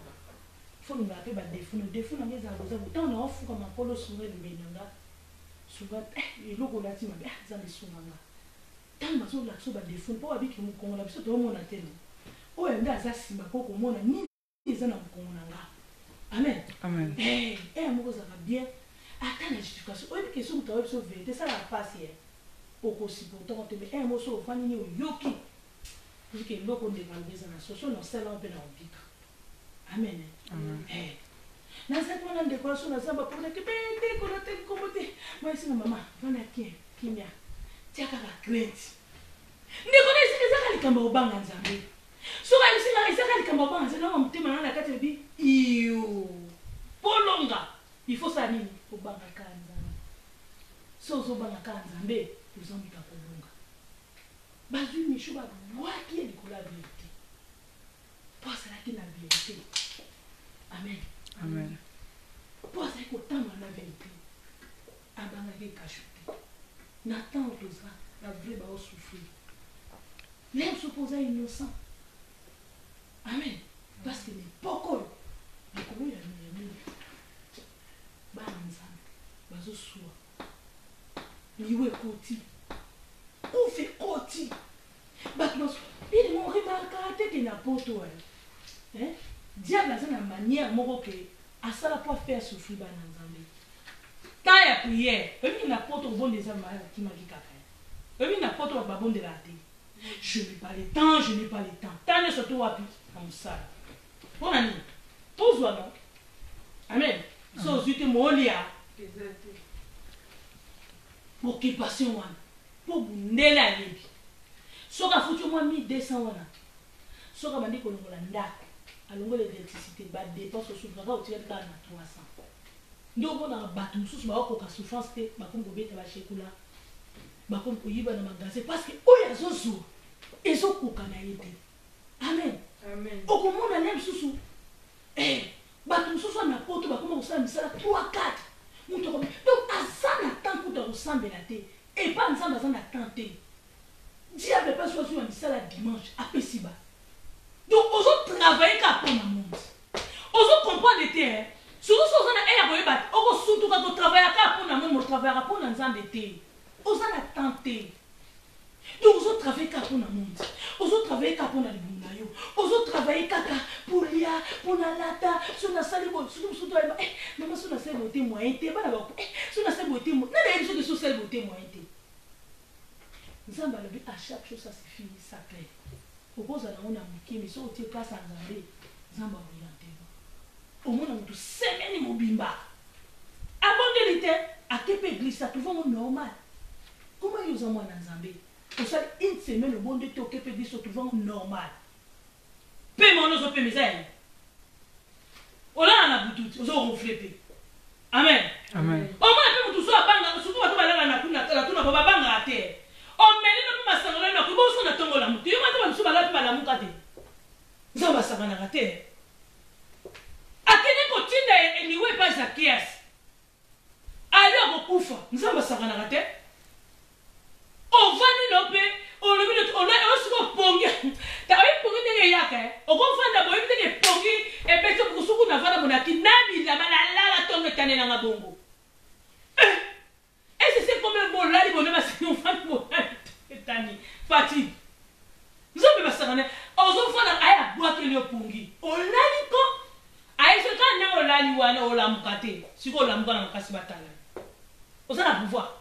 S2: Faut nous rappeler ba défuna ngeza boza tant na ofuka makolo sungwe mbinanga. Suga eloko lati mabe zambe sunganga. Tant maso la so ba défuna po abiki mu kongola biso to mona tene. O enda za simba ko ko mona ni eza na kongola nga. Amen. Amen. Mo za bien. Ata na justification. O ebiki so mutawe biso vérité ça la passe hier. Oko si pourtant te me mo so fani ni yoki. Parce que loko de malbeza na so no sala on pe na obika. Amen. Amen. Na cette monande de corazon na samba pour que bende ko na te komote. Moi ici maman, vana kimia. Tiaka ka crainte. Ndiko na isi ezaka likamba obanga nzambe. Soka isi na ezaka likamba obanga nzambe na mutema na kati bi iyo. Polonga. Il faut ça nini obanga ka nzambe. So banga ka nzambe, uzambi ka polonga. Bazu mishu ba waki elikola vérité. Pense la la vérité. Amen. Amen. Pense à écouter la vérité. Abanga ke kachuté. Nathan osera la vraie va souffrir. L'homme s'opposa innocent. Amen. Parce que les pokol, les colons y a mis banzan, bazo soa. Liwe koti. On fait koti. Batman, il m'ont remarqué que n'importe où. Hein? Diable a une manière moro que à ça la pour faire souffrir banzan. Quand il y a prière, il n'a pas au bon des hommes qui m'a dit qu'à il n'a pas au babon de la tête. Je n'ai pas le temps, je n'ai pas le temps. Tant de surtout à comme ça. Bon ami, tous non. Amen. So tu te molia. Occupation one. Pour bundela libi. So ka foutu moi 1200 wana. So ka bandi ko longola ndako. Alongo l'électricité ba dépense au souverain au tirer dans 300. Ndoko na batu mususu ba ko ka souffrance te ba ko beta ba shekula. Ba ko yiba na magasin parce que oya zozo ezokoka na yete. Amen. Amen. Okomona na mususu batu mususu na poto ba ko mosala misala 3 4. Muto ko donc azana tant kuta osambela te et pas nzamba zana tenter. Diable pas soit sur misala dimanche apesiba. Donc aux travailler ka pour le monde. Aux comprendre le terrain. Surtout si on a un air, on va surtout quand on travaille à pour le monde, on travaille pour le monde. On a tenté. Donc on travaille pour le monde. On travaille pour le monde. On travaille pour l'IA, pour la lata, sur la salle, sur la salle, mais sur la salle beauté moyen, sur la salle beauté moyen. Non, il y a des choses sur la salle beauté moyen. Nous avons à chaque chose, ça se finit, ça plaît. Au bout de la on a mis, mais si on tient place à Zambé, Zamba orienté. Au moins, on a 5 semaines mobimba. Avant de l'été, à quelle église ça trouve normal? Comment ils ont en Zambé? Pour ça, une semaine, le bon de l'été, quelle église se trouve normal? Paiement, nous sommes misère. On a un boutou, on a ronflé. Amen. Amen. Au moins, tout ça, surtout à tout la banga à terre. On met le nom à Sangola, on a commencé à tomber la mouture. On a commencé à la moucade. Zamba Savana à terre. À quel côté il n'y a pas Zacchaeus? Allez, on va Zamba Savana à terre. kuna vana monaki nami la malala tonge kanela nga bongo. Et c'est comme un bon là, il bonheur c'est une femme bon tani fatigue. Nous sommes pas ça. Aux enfants là aya boire que le pungi. Olali ko aya ce quand na olali wana olamukate. Siko olamuka na makasi batala. Osana pouvoir.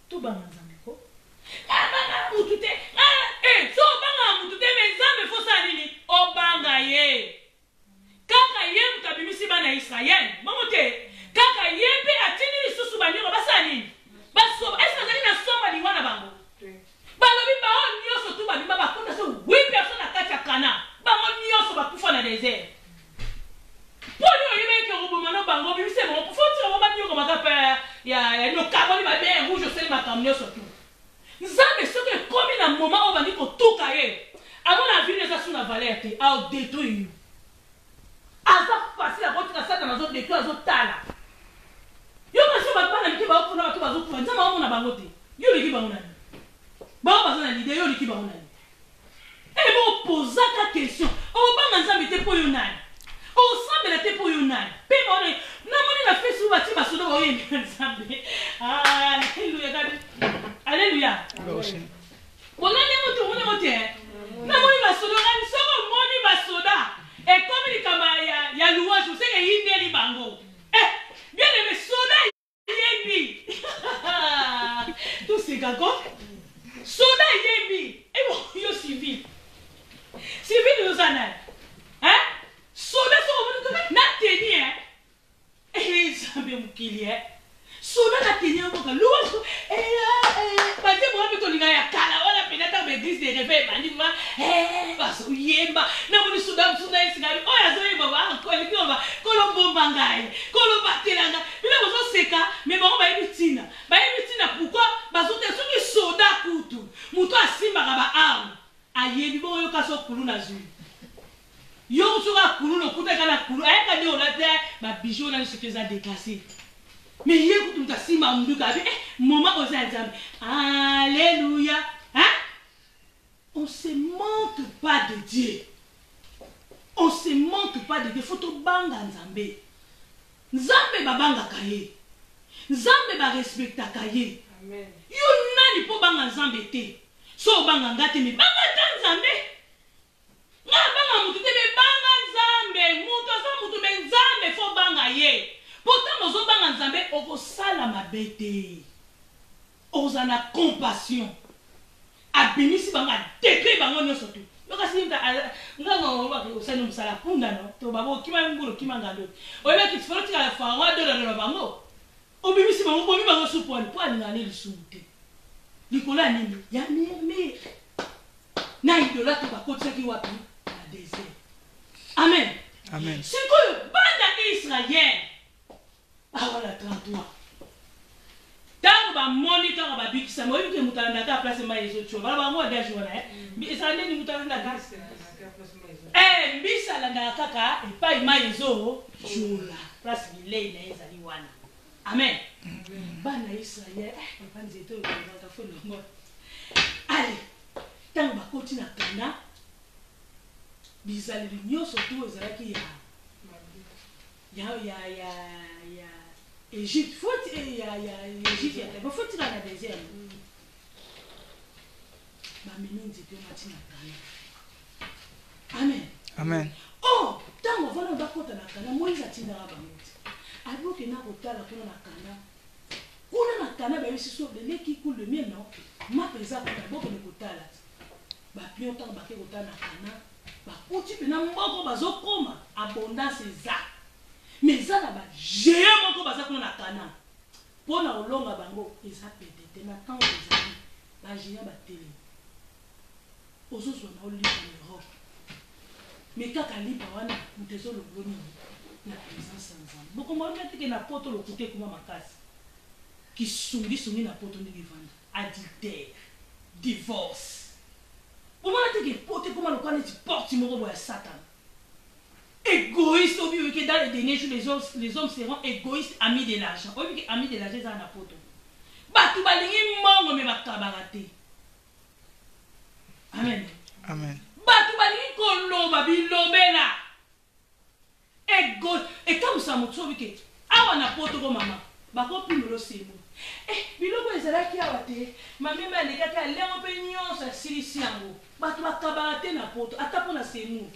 S2: Tout ba nzambe ko. Banga mutute. So banga mutute mais nzambe faut ça nini? Obanga ye. Kaka ye mutabimisi bana Israël. Mamote. Kaka yembe atini susu banyo basani baso est-ce que na soma liwana bango balobi ba on nyoso tu babimba bakonda so 8 personnes akati akana bango nyoso bakufa na désert poli oyebe ke robomano bango bimise bon faut tira ba nyoko makapa ya no kaboni ba bien rouge sel makam nyoso tu nzambe soki komi na moment o bandi ko tuka ye avant la ville eza sous la valeur te a détruire aza facile à votre sata na zo détruire zo tala. Yo kasi bakana miki ba okuna batu bazokufa nzama omona bango te yo liki bango nani ba bazana l'idée yo liki bango nani et bon poser ta question o banga nzambe te po yo nani o sambela te po yo nani pe ba na moni na Facebook bati basodo ba yo nzambe alléluia alléluia bona ne moto na moni basodo ngani soko moni basoda et comme ni kama ya louange vous savez yinde li bango bien aimé, soda yembi. Tout c'est d'accord. Soda yembi. Et bon, yo civil. Civil nous en a. Hein? Soda so na teni hein. Eh, ça bien mukili hein. Soda na teni on ka louange. Ba te mo beto linga ya kala wala penata be église de réveil bandi ma baso yemba. Na mo soda isinga. Oh ya zo yemba ba ko li ba kolombo bangai. Kolombatelanga. Bila bozo seka mais bon ba ebitina. Ba ebitina pourquoi bazo te soki soda kutu. Muto asimba ka ba arme. Ayebi bo yo kaso kulu na zui. Yo soka kulu no kuta kana kulu. Ay ka de olate ba bijou na ce que ça déclassé. Mais hier kutu tasimba mduka bi moment oza nzambe. Alléluia. Hein? On se manque pas de Dieu. On se manque pas de Dieu. Faut to banga nzambe. Nzambe babanga kaye. Nzambe ba respecta kaye. Amen. Yo nani po banga nzambe te. So banga ngate mi banga ta nzambe. Nga banga mutu te me banga nzambe. Mutu sa mutu me nzambe fo banga ye. Pourtant nozo banga nzambe oko sala mabete. Ozana compassion. Abimisi banga détruire bango nyoso tu. Yoka simta nganga wa ko sanu musala punda no to babo kima ngulu kima ngando. Oya ki tsforoti la fa wa do la bango. Obimisi bango bomi bango suponi po ani ngane lisumte. Likola nini? Ya meme. Na idola to bakotsa ki wapi? Na désert. Amen.
S1: Amen.
S2: Sikoyo banda Israël. Ah voilà 33. Tango ba monitor ba bikisa mo yike mutalanda ka place ma yeso tcho ba ba mo da jona bisa ndeni mutalanda ka bisa landa kaka e pa ma yeso jula place milei na ezali wana. Amen. Bana Israël ba nzeto yo ba fo longo. Allez, tango ba koti na kana bisa le nyoso tu ezalaki ya Égypte, faut il y a Égypte, il faut tirer la désert. Ba menine dit matina kana. Amen.
S1: Amen.
S2: Oh, tant on va kota na kana Moïse atinda ba muti. Abo ke na kotala kuna na kana. Kuna na kana ba yesi so de leki coule le mien non. Ma pesa ko ba ko kotala. Ba pion tant ba ke kotala na kana. Ba koti pe na mboko bazokoma abondance za. Mais ça là-bas, j'ai mon corps basé na kana. Pour na olonga bango, ils a pété na temps des amis. Ba j'ai ba télé. Ozo so na oli en Europe. Mais kaka liba wana mtezo lo boni na présence ensemble. Boko mo mete ke na poto lo kote kuma makasi. Ki sungi na poto ni vivanda. Adultère, divorce. Pour moi te ke poto kuma lo kwana ti porte mo bo ya Satan. Égoïste, au que dans les derniers jours, les hommes seront égoïstes, amis de l'argent. Au que amis de l'argent, c'est un apôtre. Batu balingi mongo me bakabarate. Amen.
S1: Amen.
S2: Batu balingi koloba bilobela. Et comme ça, je trouve que awa na poto ko mama bako pimelo semo biloko ezalaki awa te mamema alekaki alengo mpe nyonso asilisi yango bato bakabaka te na poto ata mpo na semu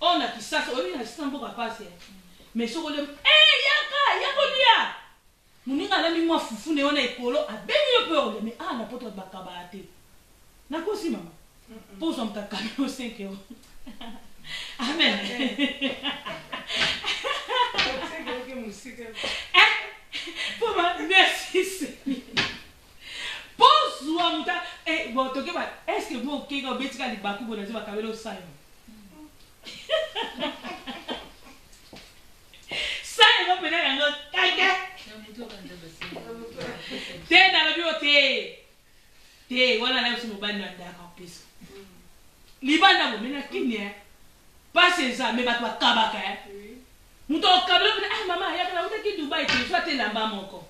S2: oyo na kisasa oyebi na sisa mboka pasi mais soko olemo yaka kolia moninga alambi mwa fufu na yo na ekolo abengi yo mpe oleme na poto bakabaka te nakosi mama mpo ozwa moto akabelo 5 euro amen. Merci Seigneur. Bonsoir muta. Bon toke ba. Est-ce que vous OK quand betika li baku bo nazi bakabelo sayo? Sayo ba pena yango kaka. Te na lo biote. Te wala na usimu bani ndaka kopisa. Libanda bo mena kinya. Pas ça mais ba to kabaka muto kabelo mama yakala utaki Dubai tu soit lamba moko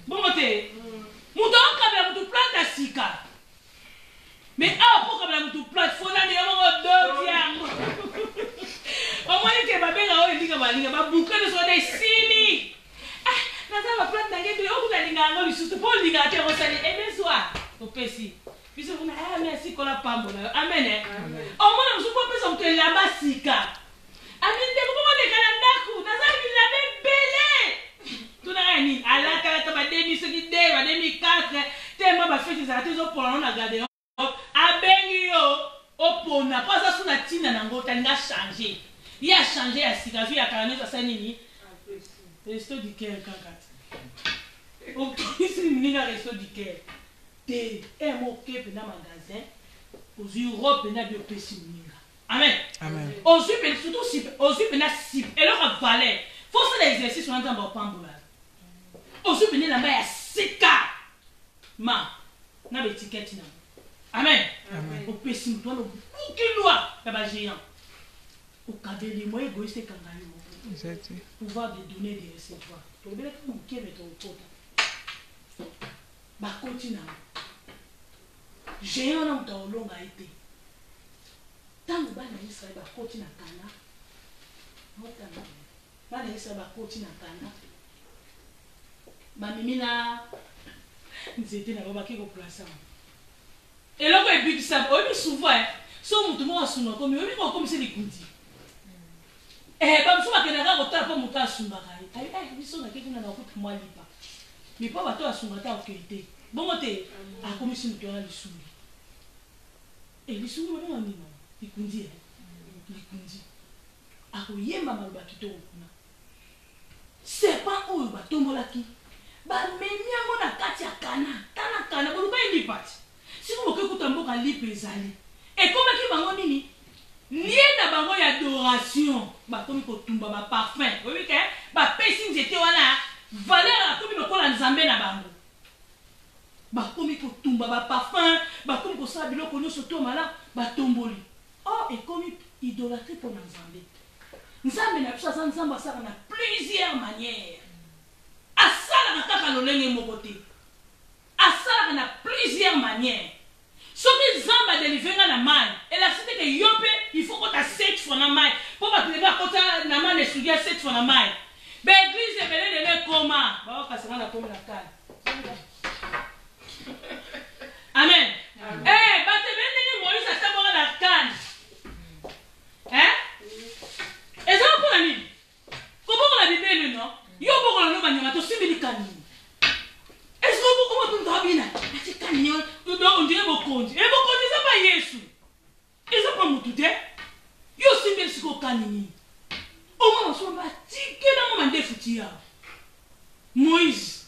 S2: bongo te muto kabela muto plata sika mais pour kabela muto plate fona ni yango do yango o moni ke babenga o ndika balinga babuka de so dai sili na ba plate ngeto yo kunalinga ngo lisusu po linga te ko sali emeswa to pesi biso kuna merci kola pambo na amen o mona muso po pesa muto lamba sika aminde ko mo de kana ndaku na za bi la belle tunani ala kala ba demi so ki de ba demi 4 tellement ba fete za tezo pona na garder abengi yo opona pas ça suna tina na ngota nga changer il a changé à sika vu ya kana ça nini resto du cœur kakati OK c'est ni resto du cœur te mo kepe na magasin aux Europe na bio pesi. Amen. Amen. Aujourd'hui, surtout si aujourd'hui na sip et leur valet. Faut faire l'exercice on entend ba pambola. Aujourd'hui na ba ya sika. Ma na étiquette na. Amen. Amen. Au pessim toi le bouquiloi ya ba géant. Au cadre les moyens égoïstes kangayo. Exact. Pouvoir de donner de recevoir. To bela ko mukebe to kota. Ba continue. Géant na mtaolonga été. Tango bana Israël bakoti na kana motana bana Israël bakoti na kana bamimina nzete na babaki ko placer eloko ebikisa obi souvent so mutu mo asuna komi obi ko komi se likundi ba msuba kenaka kotala po mutu asunga kai biso na kekuna na okuti mwa lipa lipa bato asunga ta okete bongo te akomi si mutu na lisuli lisuli mo na mima likundi akoyemba maloba kitoko kuna sepa oyo batombolaki bamemi yango na kati ya kana tana kana boluka elipati siko boke kuta mboka lipe ezali ekomaki bango nini lie na bango ya adoration bakomi kotumba baparfum oyebi ke bapesi nzete wana valeur akomi lokola nzambe na bango bakomi kotumba baparfum bakomi kosala biloko nyonso to mala batomboli et comme idolâtrie pour Nzambe. Nzambe na biso aza Nzambe asala na plusieurs manières. Asala na kaka lolenge mokote. Asala na plusieurs manières. Soki Nzambe deliver na mai, et la cité que yope, il faut que tu 7 fois na mai. Pour que tu vas kota na mai esugia 7 fois na mai. Ba église belé de koma, ba ka sanga na koma na kala. Amen. Ba te bende Moïse atabora na kala. Et ça pour la nuit. Comment on a dit le non? Yo beaucoup la noba nyama to simili kanini. Est-ce que comment tu ndabina? Ati kanini on dirait bokonzi. Et bokonzi ça pas Yesu. Et ça pas mutude. Yo simili siko kanini. Au moins on soit batike na mama ndefutia. Moïse.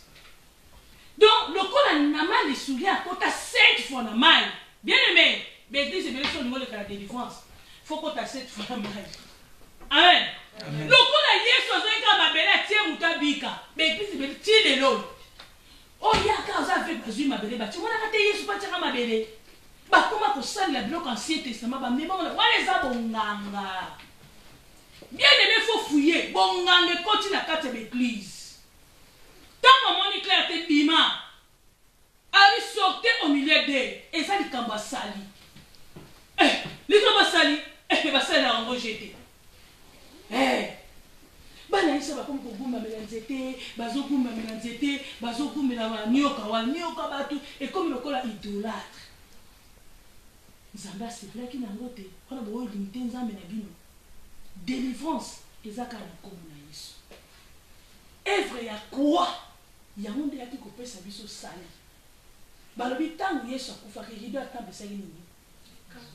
S2: Donc le col a nama les souliers à kota 7 fois na mal. Bien aimé. L'église est bien sûr au niveau de la délivrance. Faut qu'on t'assette fois la maille. Amen. Le coup de Yesu azoika mabele tie mutabika. Mais puis c'est tie le lolo. Oh ya ka oza fait bazui mabele ba. Tu vois na kate Yesu pa tia mabele. Ba koma ko sali la bloc ancien testament ba mema wala za bonganga. Bien aimé faut fouiller. Bonganga continue na kate l'église. Tant mon éclair te bima. Ali sortait au milieu d'eux et ça dit kamba sali. Les kamba sali. Et va ça la jeter. bakanisa bakomi kogumbamela nzete bazogumbamela nzete bazogumbela banioka bato ekomi lokola idolâtre nzambe asepelaki nango te mpona boyo limite nzambe na bino délivrance eza kaka na nkombo na yesu evre ya croix yango nde yaki kopesa biso sali balobi ntango yesu akufaki rido atambesaki nini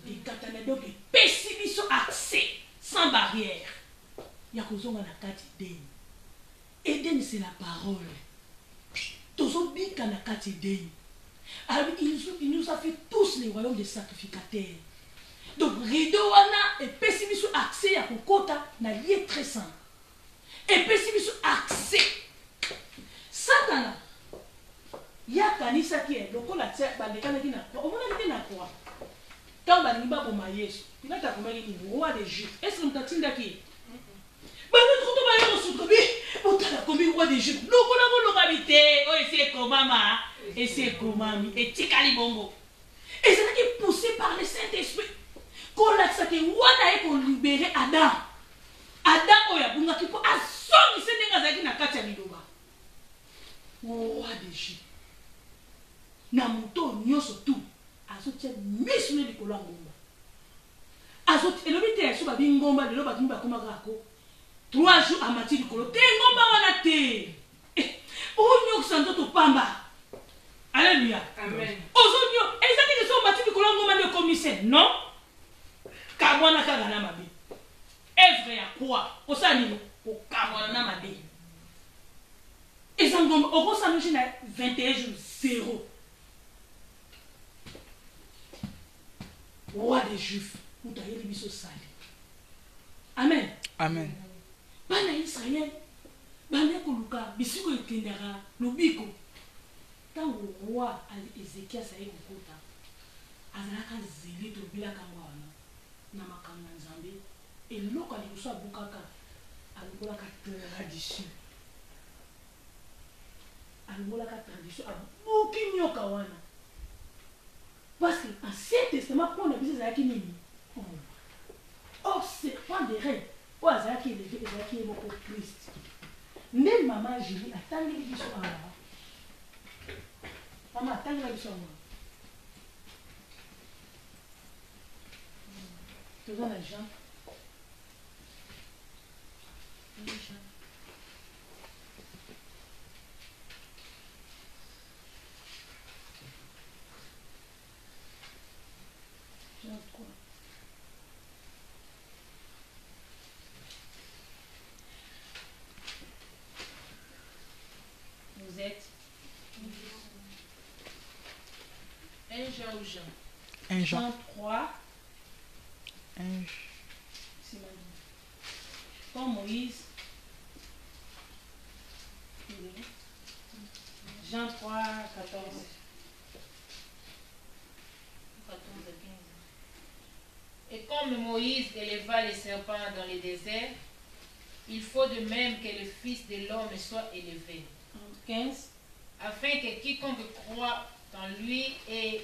S2: ekatana donc epesi biso accès sans barrière ya kozonga na kati Eden. Eden c'est la parole. Tozobika na kati Eden. Alors il nous a fait tous les royaumes des sacrificateurs. Donc rideau wana epesi biso accès ya kokota na lieu très saint. Epesi biso accès. Satana ya kanisa ki lokola tse balekana ki na omona ki na kwa. Tant balingi baboma Yesu. Pilate akomaki ni roi des Juifs. Est-ce que mutatinda ki? Roi des Juifs. Et c'est comment et c'est comment et tikali bongo. Et c'est là qui est poussé par le Saint-Esprit. Qu'on a ça qui est pour libérer Adam. Adam oya bunga qui pour assonger ces négazaki na kati ya liloba. Roi des Juifs. Na moto nyoso tout. Azotia misune likolo ngomba. Azot elobite so ba bingomba lelo ba kimba koma kako. 3 jours à mati likolo te ngomba wana te. Onyo santo pamba. Alléluia. Amen. Ozonyo ezaki que so mati likolo ngomba de commissaire, non? Kabwana kaka na mabe. Evre ya quoi? Osani ko kabwana na mabe. Ezangomba okosano jina 21 jours 0. Roi des Juifs, ou d'ailleurs biso sali. Amen.
S1: Amen.
S2: Bana Israël, bana koluka bisiko etendera lobiko. Tango roi Ézéchias ayi kokota. Azalaka zeli to bilaka ngwana na makambo na Nzambe. Eloko ali kusa bukaka alongolaka tradition. Alongolaka tradition abuki nyoka wana. Parce que l'Ancien Testament, pour la vie, c'est qui or, serpent des reins, pour les qui est beaucoup Christ. Même maman Julie, attendez les bichons à moi. Maman, attendez les bichons à moi. Tu vois l'argent?
S3: Vous êtes 1 Jean ou Jean?
S1: 1 Jean.
S2: Jean 3. Comme Moïse. Jean 3, 14.
S3: 14 à 15. Et comme Moïse éleva les serpents dans le désert, il faut de même que le Fils de l'homme soit élevé.
S2: 15.
S3: Afin que quiconque croit en lui ait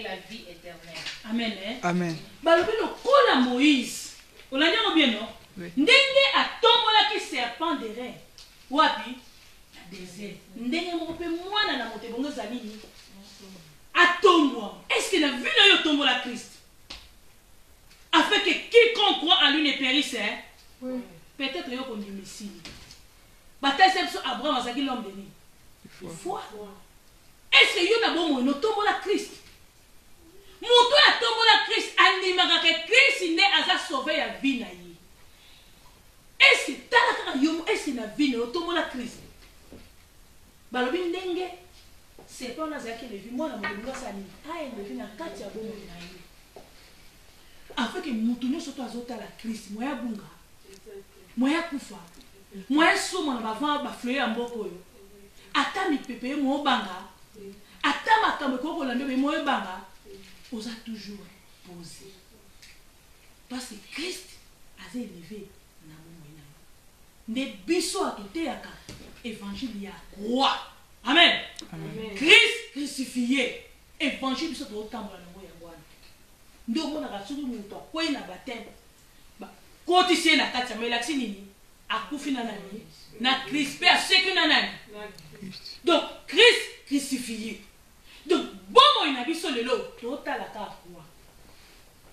S3: la vie éternelle.
S2: Amen.
S1: Amen.
S2: Balobi lokola Moïse. Olanya bien non?
S1: Oui.
S2: Ndenge atombola ki serpent de rein. Wapi? Na désert. Ndenge moko pe mwana na moto bongo zalini. Atombola. Est-ce que la vie na yo tombola Christ? Afin que quiconque croit en lui ne périsse, hein? Oui. Peut-être yo kondi Messie. Bataille c'est Abraham azaki l'homme de nuit. Il faut. Est-ce que yo na bon no tombola Christ? Moto ya tombola Christ animaka que Christ ne aza sauver ya vie na ye. Est-ce que talaka yo est-ce na vie na tombola Christ? Balobi ndenge c'est pas na zaki le vie moi na moto sali. Aye le vie na kati ya bomo na ye. Afin que moto nyonso to azotala Christ moya bunga. Moya kufa. Moya soma na bavant ba fleur ya mboko yo. Ata mi pepe mo banga. Ata makambo ko kolanda be mo banga. Osa toujours posé. Parce que Christ a élevé na moyo. Ne biso atoteaka évangile ya roi. Amen. Amen. Christ crucifié. Évangile biso to tambola na moyo ya bwana. Ndio mona ka tsuru muto kwei na baptême. Ba akotisi ye na kati ya melakisi nini akufi na nani na Christ mpe aseki na nani donc Christ crucifié donc bomoi na biso lelo totalaka akwa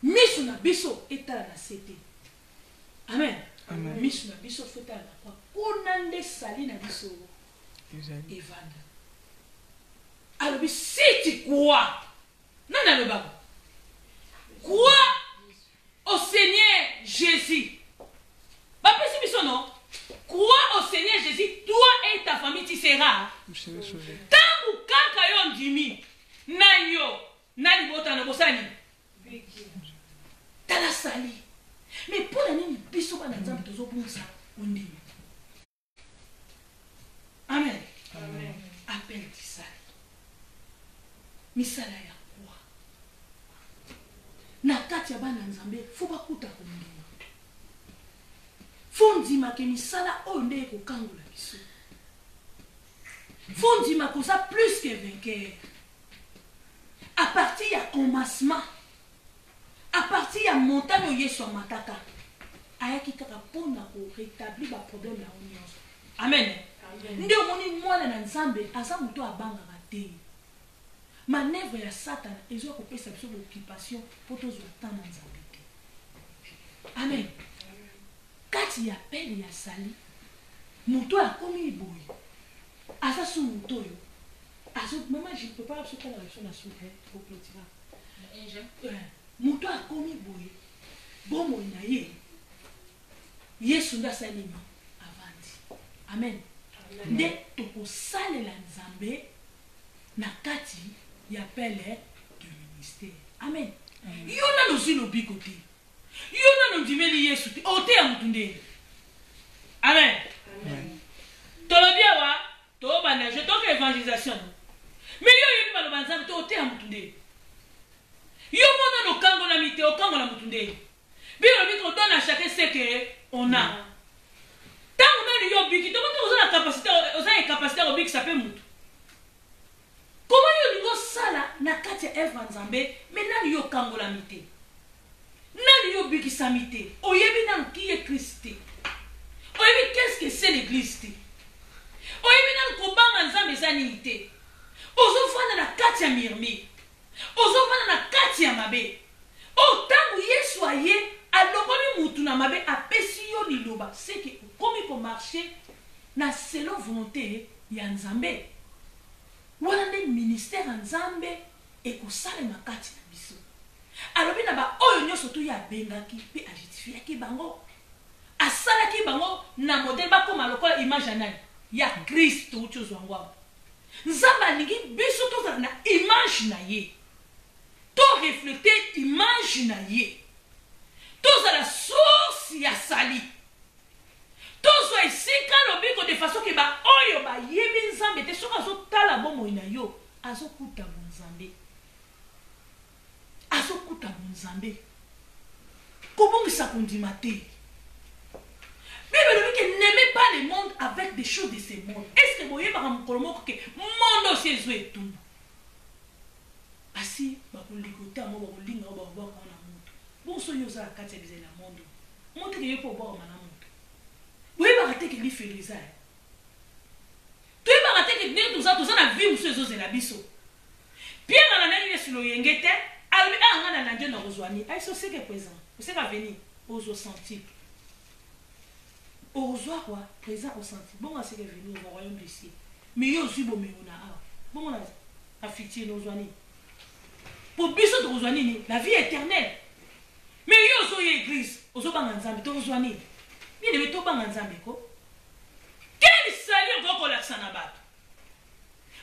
S2: miso na biso etala na sete amen miso na biso fo etala na kwa kuna nde sali na biso evanda alobi si tu crois nani alobaka crois au Seigneur Jésus. Bapesi biso non? Crois au Seigneur Jésus, toi et ta famille tu seras. Tangu kaka yo ndimi na yo nani bota na bosani. Tala sali. Mais pour la nini biso ba na nzambe tozobunza ondimi. Amen. Amen. Appel kisali. Misala ya kwa. Na kati ya bana nzambe fo bakuta kondima. Fo ndima ke misala oyo nde ekokangola biso. Fo ndima koza plus que vainqueur. À partir ya commencement, à partir ya montagne oyo Yesu amataka, ayaki kaka mpona korétablir baproblème na oyo nyonso. Amen. Nde omoni mwana na nzambe aza moto abangaka te. Manœuvre ya Satan ezo kopesa biso l'occupation pour tozwa temps na nzambe te. Amen. Kati ya pele ya sali moto akomi boye aza su moto yo azo maman je peux pas se faire la réaction na soupe pour clôturer moto akomi boye bomo na ye Yesu nda salimi avandi. Amen. Nde tokosalela nzambe na kati ya pele de ministère. Amen. Yo na no zilo bikote. Yo na no dimeli Yesu ti ote ya mutunde. Amen. Amen. Tolobia wa to bana je toke évangélisation. Mais yo yebi baloba nzambe to ote ya mutunde. Yo mona no kango na mite o kango na mutunde. Biro biko donne à chacun ce que on a. Tant on a yo biki to on a la capacité on a une capacité au biki ça peut mutu. Comment yo lingo sala na kati ya Eva nzambe maintenant yo kango la mite. Nani yo biki samite. Oyebi nan qui est Christ. Oyebi qu'est-ce que c'est l'église. Oyebi nan kobanga nzambe zanité. Ozo fana na kati ya mirmi. Ozo fana na kati ya mabe. O tangu Yesu aye aloboli mutu na mabe apesi yo liloba. C'est que comme pour marcher na selon volonté ya nzambe. Wana nde ministère nzambe ekosalema kati na biso. Alobi na ba oyo nyoso tu ya bengaki pe ajitifiaki bango. Asalaki bango na modèle ba koma lokola image ya nani? Ya Kristo uchozo wangu. Nzamba ningi biso to na image na ye. To refléter image na ye. To za la source ya sali. To zo esika lobiko de façon que ba oyo ba yebi nzambe te soka zo tala bomo ina yo azo kuta nzambe. Azo kuta nzambe. Kobongisa kondima te. Bible dit que n'aimez pas le monde avec des choses de ce monde. Est-ce que vous voyez par exemple que le monde aussi est tout? Asi, bakulikota mo bakulinga ba ba ko na moto. Bon so yo za kati ya la monde. Monte ke yo po ba na moto. Vous voyez par que li feliza. Tu es par que ni tout ça na vie ou so zo la biso. Pierre na nani sur le yengete, albi anga na ndio na rozwani. Ai so c'est que présent. Vous savez venir aux sentir. Au quoi présent au senti. Bon, c'est que venu au royaume des cieux. Mais yo aussi bon mais on a. Bon on a affecté nos joignées. Pour biso de rejoigner la vie éternelle. Mais yo so église, ozo banga nzambe to rejoigner. Ni ne to banga nzambe ko. Quel salut go ko la sana bato.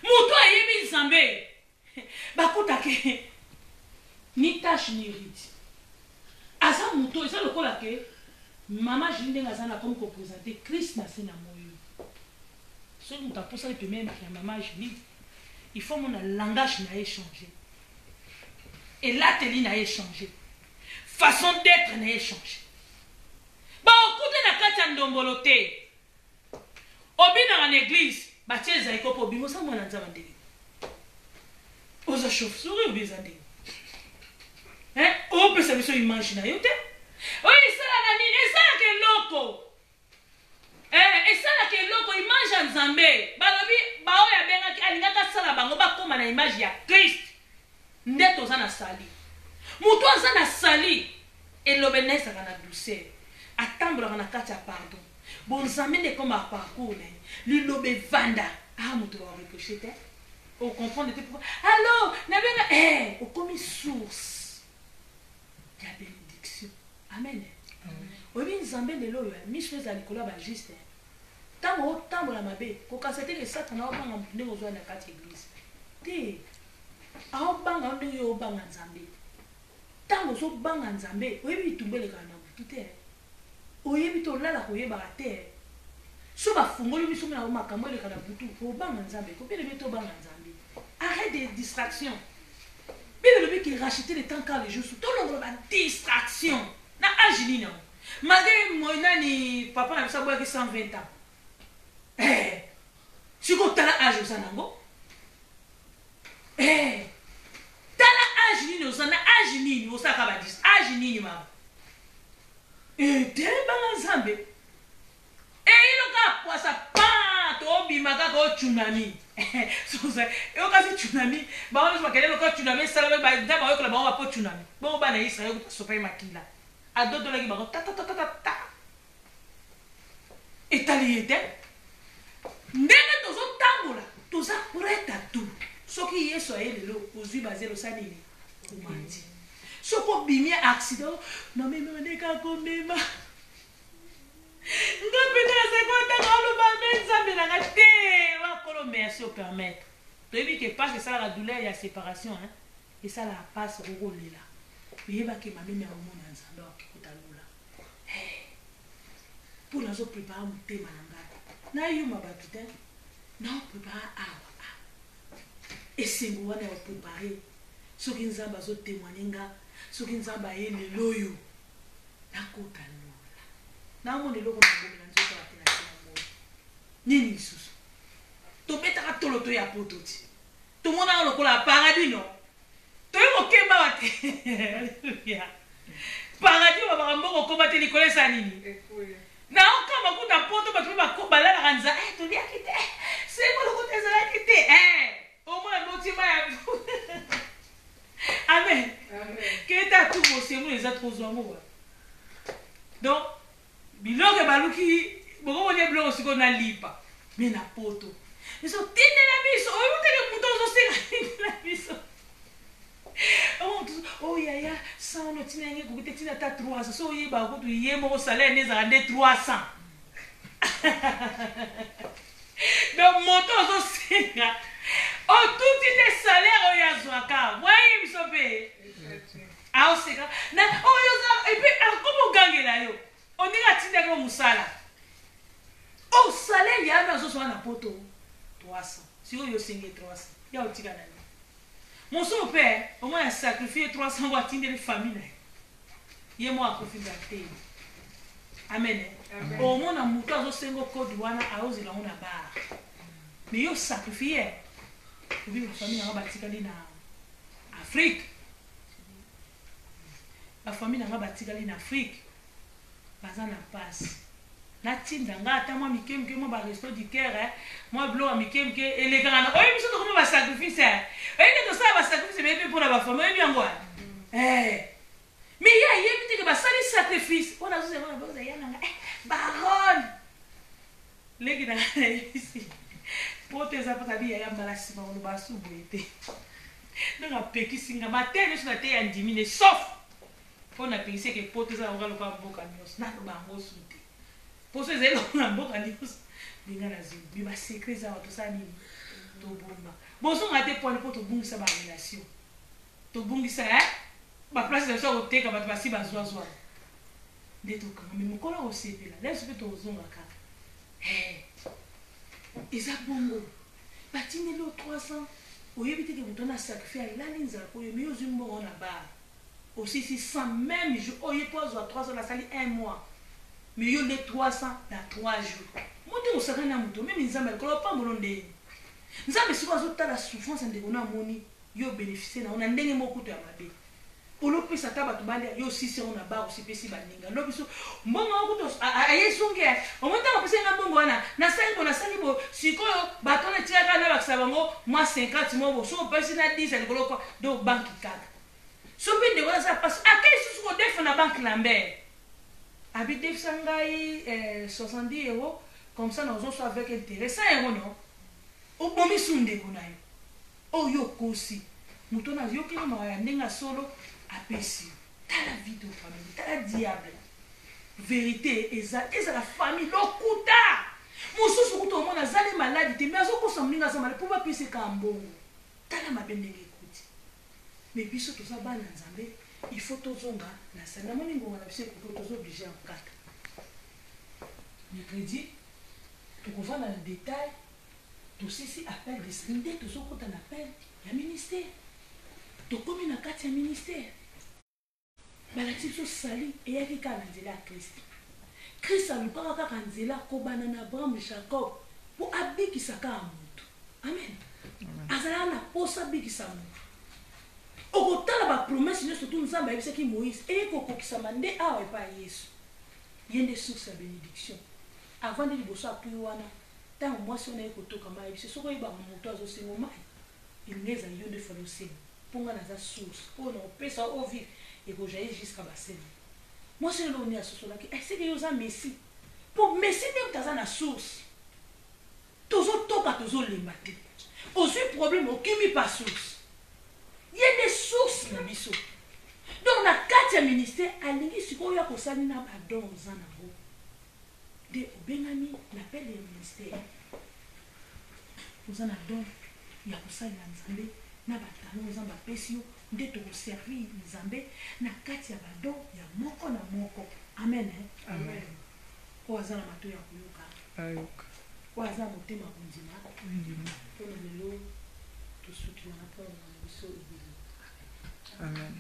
S2: Moto ayebi nzambe. Bakuta ke ni tâche ni rite. Asa moto ça le ko la ke Maman Jinde Ngazana comme représenter Christ na sena moyo. Ce nous t'a poussé peut même que maman Jinde. Il faut mon langage n'a échangé. Et l'atelier n'a échangé. Façon d'être n'a échangé. Ba okuté na kati ndomboloté. Obina en église, ba tcheza iko po bimo sa mwana nzaba ndenge. Oza chauve-souris ou bizande. Hein? O peut ça biso image na yote. Oui, ça là que loco. Et ça là que loco image en Zambé. Balobi bao ya benga ki alingaka sala bango ba koma na image ya Christ. Ndeto za na sali. Mutu za na sali. Et l'obénesse na douceur. Attendre na kati ya pardon. Bon Zambé ne comme à parcours ne. Li lobe vanda. Ah mutu va reprocher te. Au comprendre pourquoi. Allô, na benga au comme source. Ya bénédiction. Amen. Oui, Nzambe lelo yo mission za likolo ba juste. Tango tambola mabe, ko kasete ke Satan na obanga mpunde ozwa na kati église. Te. A obanga ndo yo obanga Nzambe. Tango so banga Nzambe, oyebi tumbele kana butu te. Oyebi to lala ko yeba te. So ba fungoli biso na makambo le kana butu, ko banga Nzambe, ko pele beto banga Nzambe. Arrête des distractions. Bien le mec qui racheter le temps car les jours tout le monde va distraction. Na agini non. Malgré moi ni papa na biso boya ki 120 ans. Si ko tala âge au sanango. Tala âge ni au sana âge ni au saka ba 10 âge ni mama. Te banga Nzambe. Ilo ka poisa pa to bimaka ko tsunami. So ça et au cas tsunami, ba on se bakele lo ka tsunami sala ba ndaba ko la ba po tsunami. Bon ba na Israël ko so pa makila. A d'autres là qui va ta ta ta ta ta. Et taliete. Ndenge tozo tambola, toza prêta tout. Soki yeso ayelelo ozui bazelo sanini. Kumandi. Soko bimi accident, non mais ndeka komema. Ngapena sekonda ngalo ba menza na ngate, wa kolo merci au permettre. Tu as vu que passe ça la douleur et la séparation hein. Et ça la passe au rôle là. Mais va que ma mère au monde en Zambie qui lula. Pour nous préparer mon thème en na yo mabatuta na préparer awa. Et c'est moi na préparer. Ce qui Nzamba zo témoigner nga, ce qui Nzamba yele loyo. Na kota lula. Na mo lelo ko na nzoto atela tena mo. Nini susu. To betaka toloto ya pototi. To mona lokola paradis non. To yo kemba wate. Alléluia. Paradis wa barambo ko bateli kolesa nini? Na okama kuta poto batu ba ko balala kanza to lia kite. C'est moi le côté zala kite. Au moins l'autre ya. Amen. Amen. Que ta tout bossé nous les autres aux amours. Donc biloko baluki boko on est blanc aussi qu'on a lipa. Mais na poto. Ils sont tine la biso. Oh te muto zo singa la biso. Oh yaya, ça on a tina ngi ko tina ta 300. So yeba ko tu yemo ko salaire ne za 300. Donc moto zo singa. Oh tout les salaires ya zwaka. Voyez biso pe. Ah c'est ça. Na oh yo et puis comment gangela yo. On ira tina ko musala. Oh salaire ya na zo so na poto 300. Si yo 5 300. Ya otika na. Mon son père, au moins a sacrifié 300 voitures de famille. Il est moi à confiner. Amen. Au moins a mouton à Zosengo Côte d'Ouana à Ozila on a bar. Mais il a sacrifié. Pour vivre famille en Batikali en Afrique. La famille en Batikali en Afrique. Pas en passe. Natinda ngata moi mikem ke moi ba resto du cœur moi blo mikem ke élégant oh biso to comment va sacrifice et que ça va sacrifice mais pour la famille bien quoi mais il y a que ba sali sacrifice on a zo on a besoin ya nanga baronne legi na ici pour tes apatali ya mbalasi ba on ba subuite donc a peki singa matin je suis na diminuer sauf faut na penser que pour tes on va le pas boka nyos na ba ngosu. Pour ceux qui ont un bon candidat, ils ont des secrets à tout ça. Bon, si on a des points pour te bouger sa relation, te bouger ça, ma place de ça au thé comme tu vas si bas zoa. Des trucs comme mais mon collègue aussi là, laisse peut te zonga ka. Ils a bongo. Patine le 300. Au éviter que vous donnez sacrifier là l'inza pour mieux une bon on a bas. Aussi si sans même je oye pas 300 la salle 1 mois. Mais il y a les 300 dans 3 jours. Moi, je suis un peu même si je ne sais pas si je suis la souffrance de mon bénéficier, on a un peu de olopesa ta bato balia yo sisi on na ba osipesi baninga no biso mbongo okuto ayesunge omonta kopesa nga mbongo wana na sali bo sikoyo bato na tiaka na bakisa bango mwa 50 mo bo so pesi na 10 likolo kwa do banki kaka so binde wana ça passe akay susu ko def na banque Lambert abi def sangai 70 euros comme ça nous on soit avec intérêt 100 euros non obomi sunde kunayo oyo kosi muto na yo kini maya ndenga solo apesi tala vie de famille tala diable vérité eza la famille lokuta mususu kuto mona zali maladi te mais azokosa mninga za maladi pour pas pese ka mbongo tala mabendenge ekuti mais biso toza bana nzambe il faut tozonga na sana moni ngonga na biso ko tozo obligé en kata mercredi tokovana na détail tosisi appel de sinde tozokota na appel ya ministère tokomi na kati ya ministère balakisi biso sali eyaki kaka na nzela ya krist alukaka kaka nzela kobana na abraham jacob mpo abikisaka ya motu amen azalaka na posa abikisa motu okotala bapromese nyonso tu nzambe ayebisaki moïse ekokokisama nde awa epai yesu ye nde source ya bénédiction avant nde liboso apui wana ntango mwasi wana ye kotoka mai ayebisi soki oyebaka moto azosengo mai elingi ezali yo nde fala osenga mponga naza source oyo na opesa ovivre ekojaye jusqu'à basene mwasi lelo oni asosolaki eseke yo oza messi mpo messi nde moto aza na source tozotoka tozolemba te ozwi problème okimi pa source ye nde source na biso donc na kati ya ministère alingi sikoyo ya kosali na badon oza nango nde obengami na appel ya ministère oza na don ya kosalela nzambe na batalo nzambe apesi yo nde tokoservir nzambe na kati ya badon ya moko na moko amen amen oyo aza na mato ya koyoka oyo aza motema kondima mpona lelo tosukila na mpona na biso ebele amen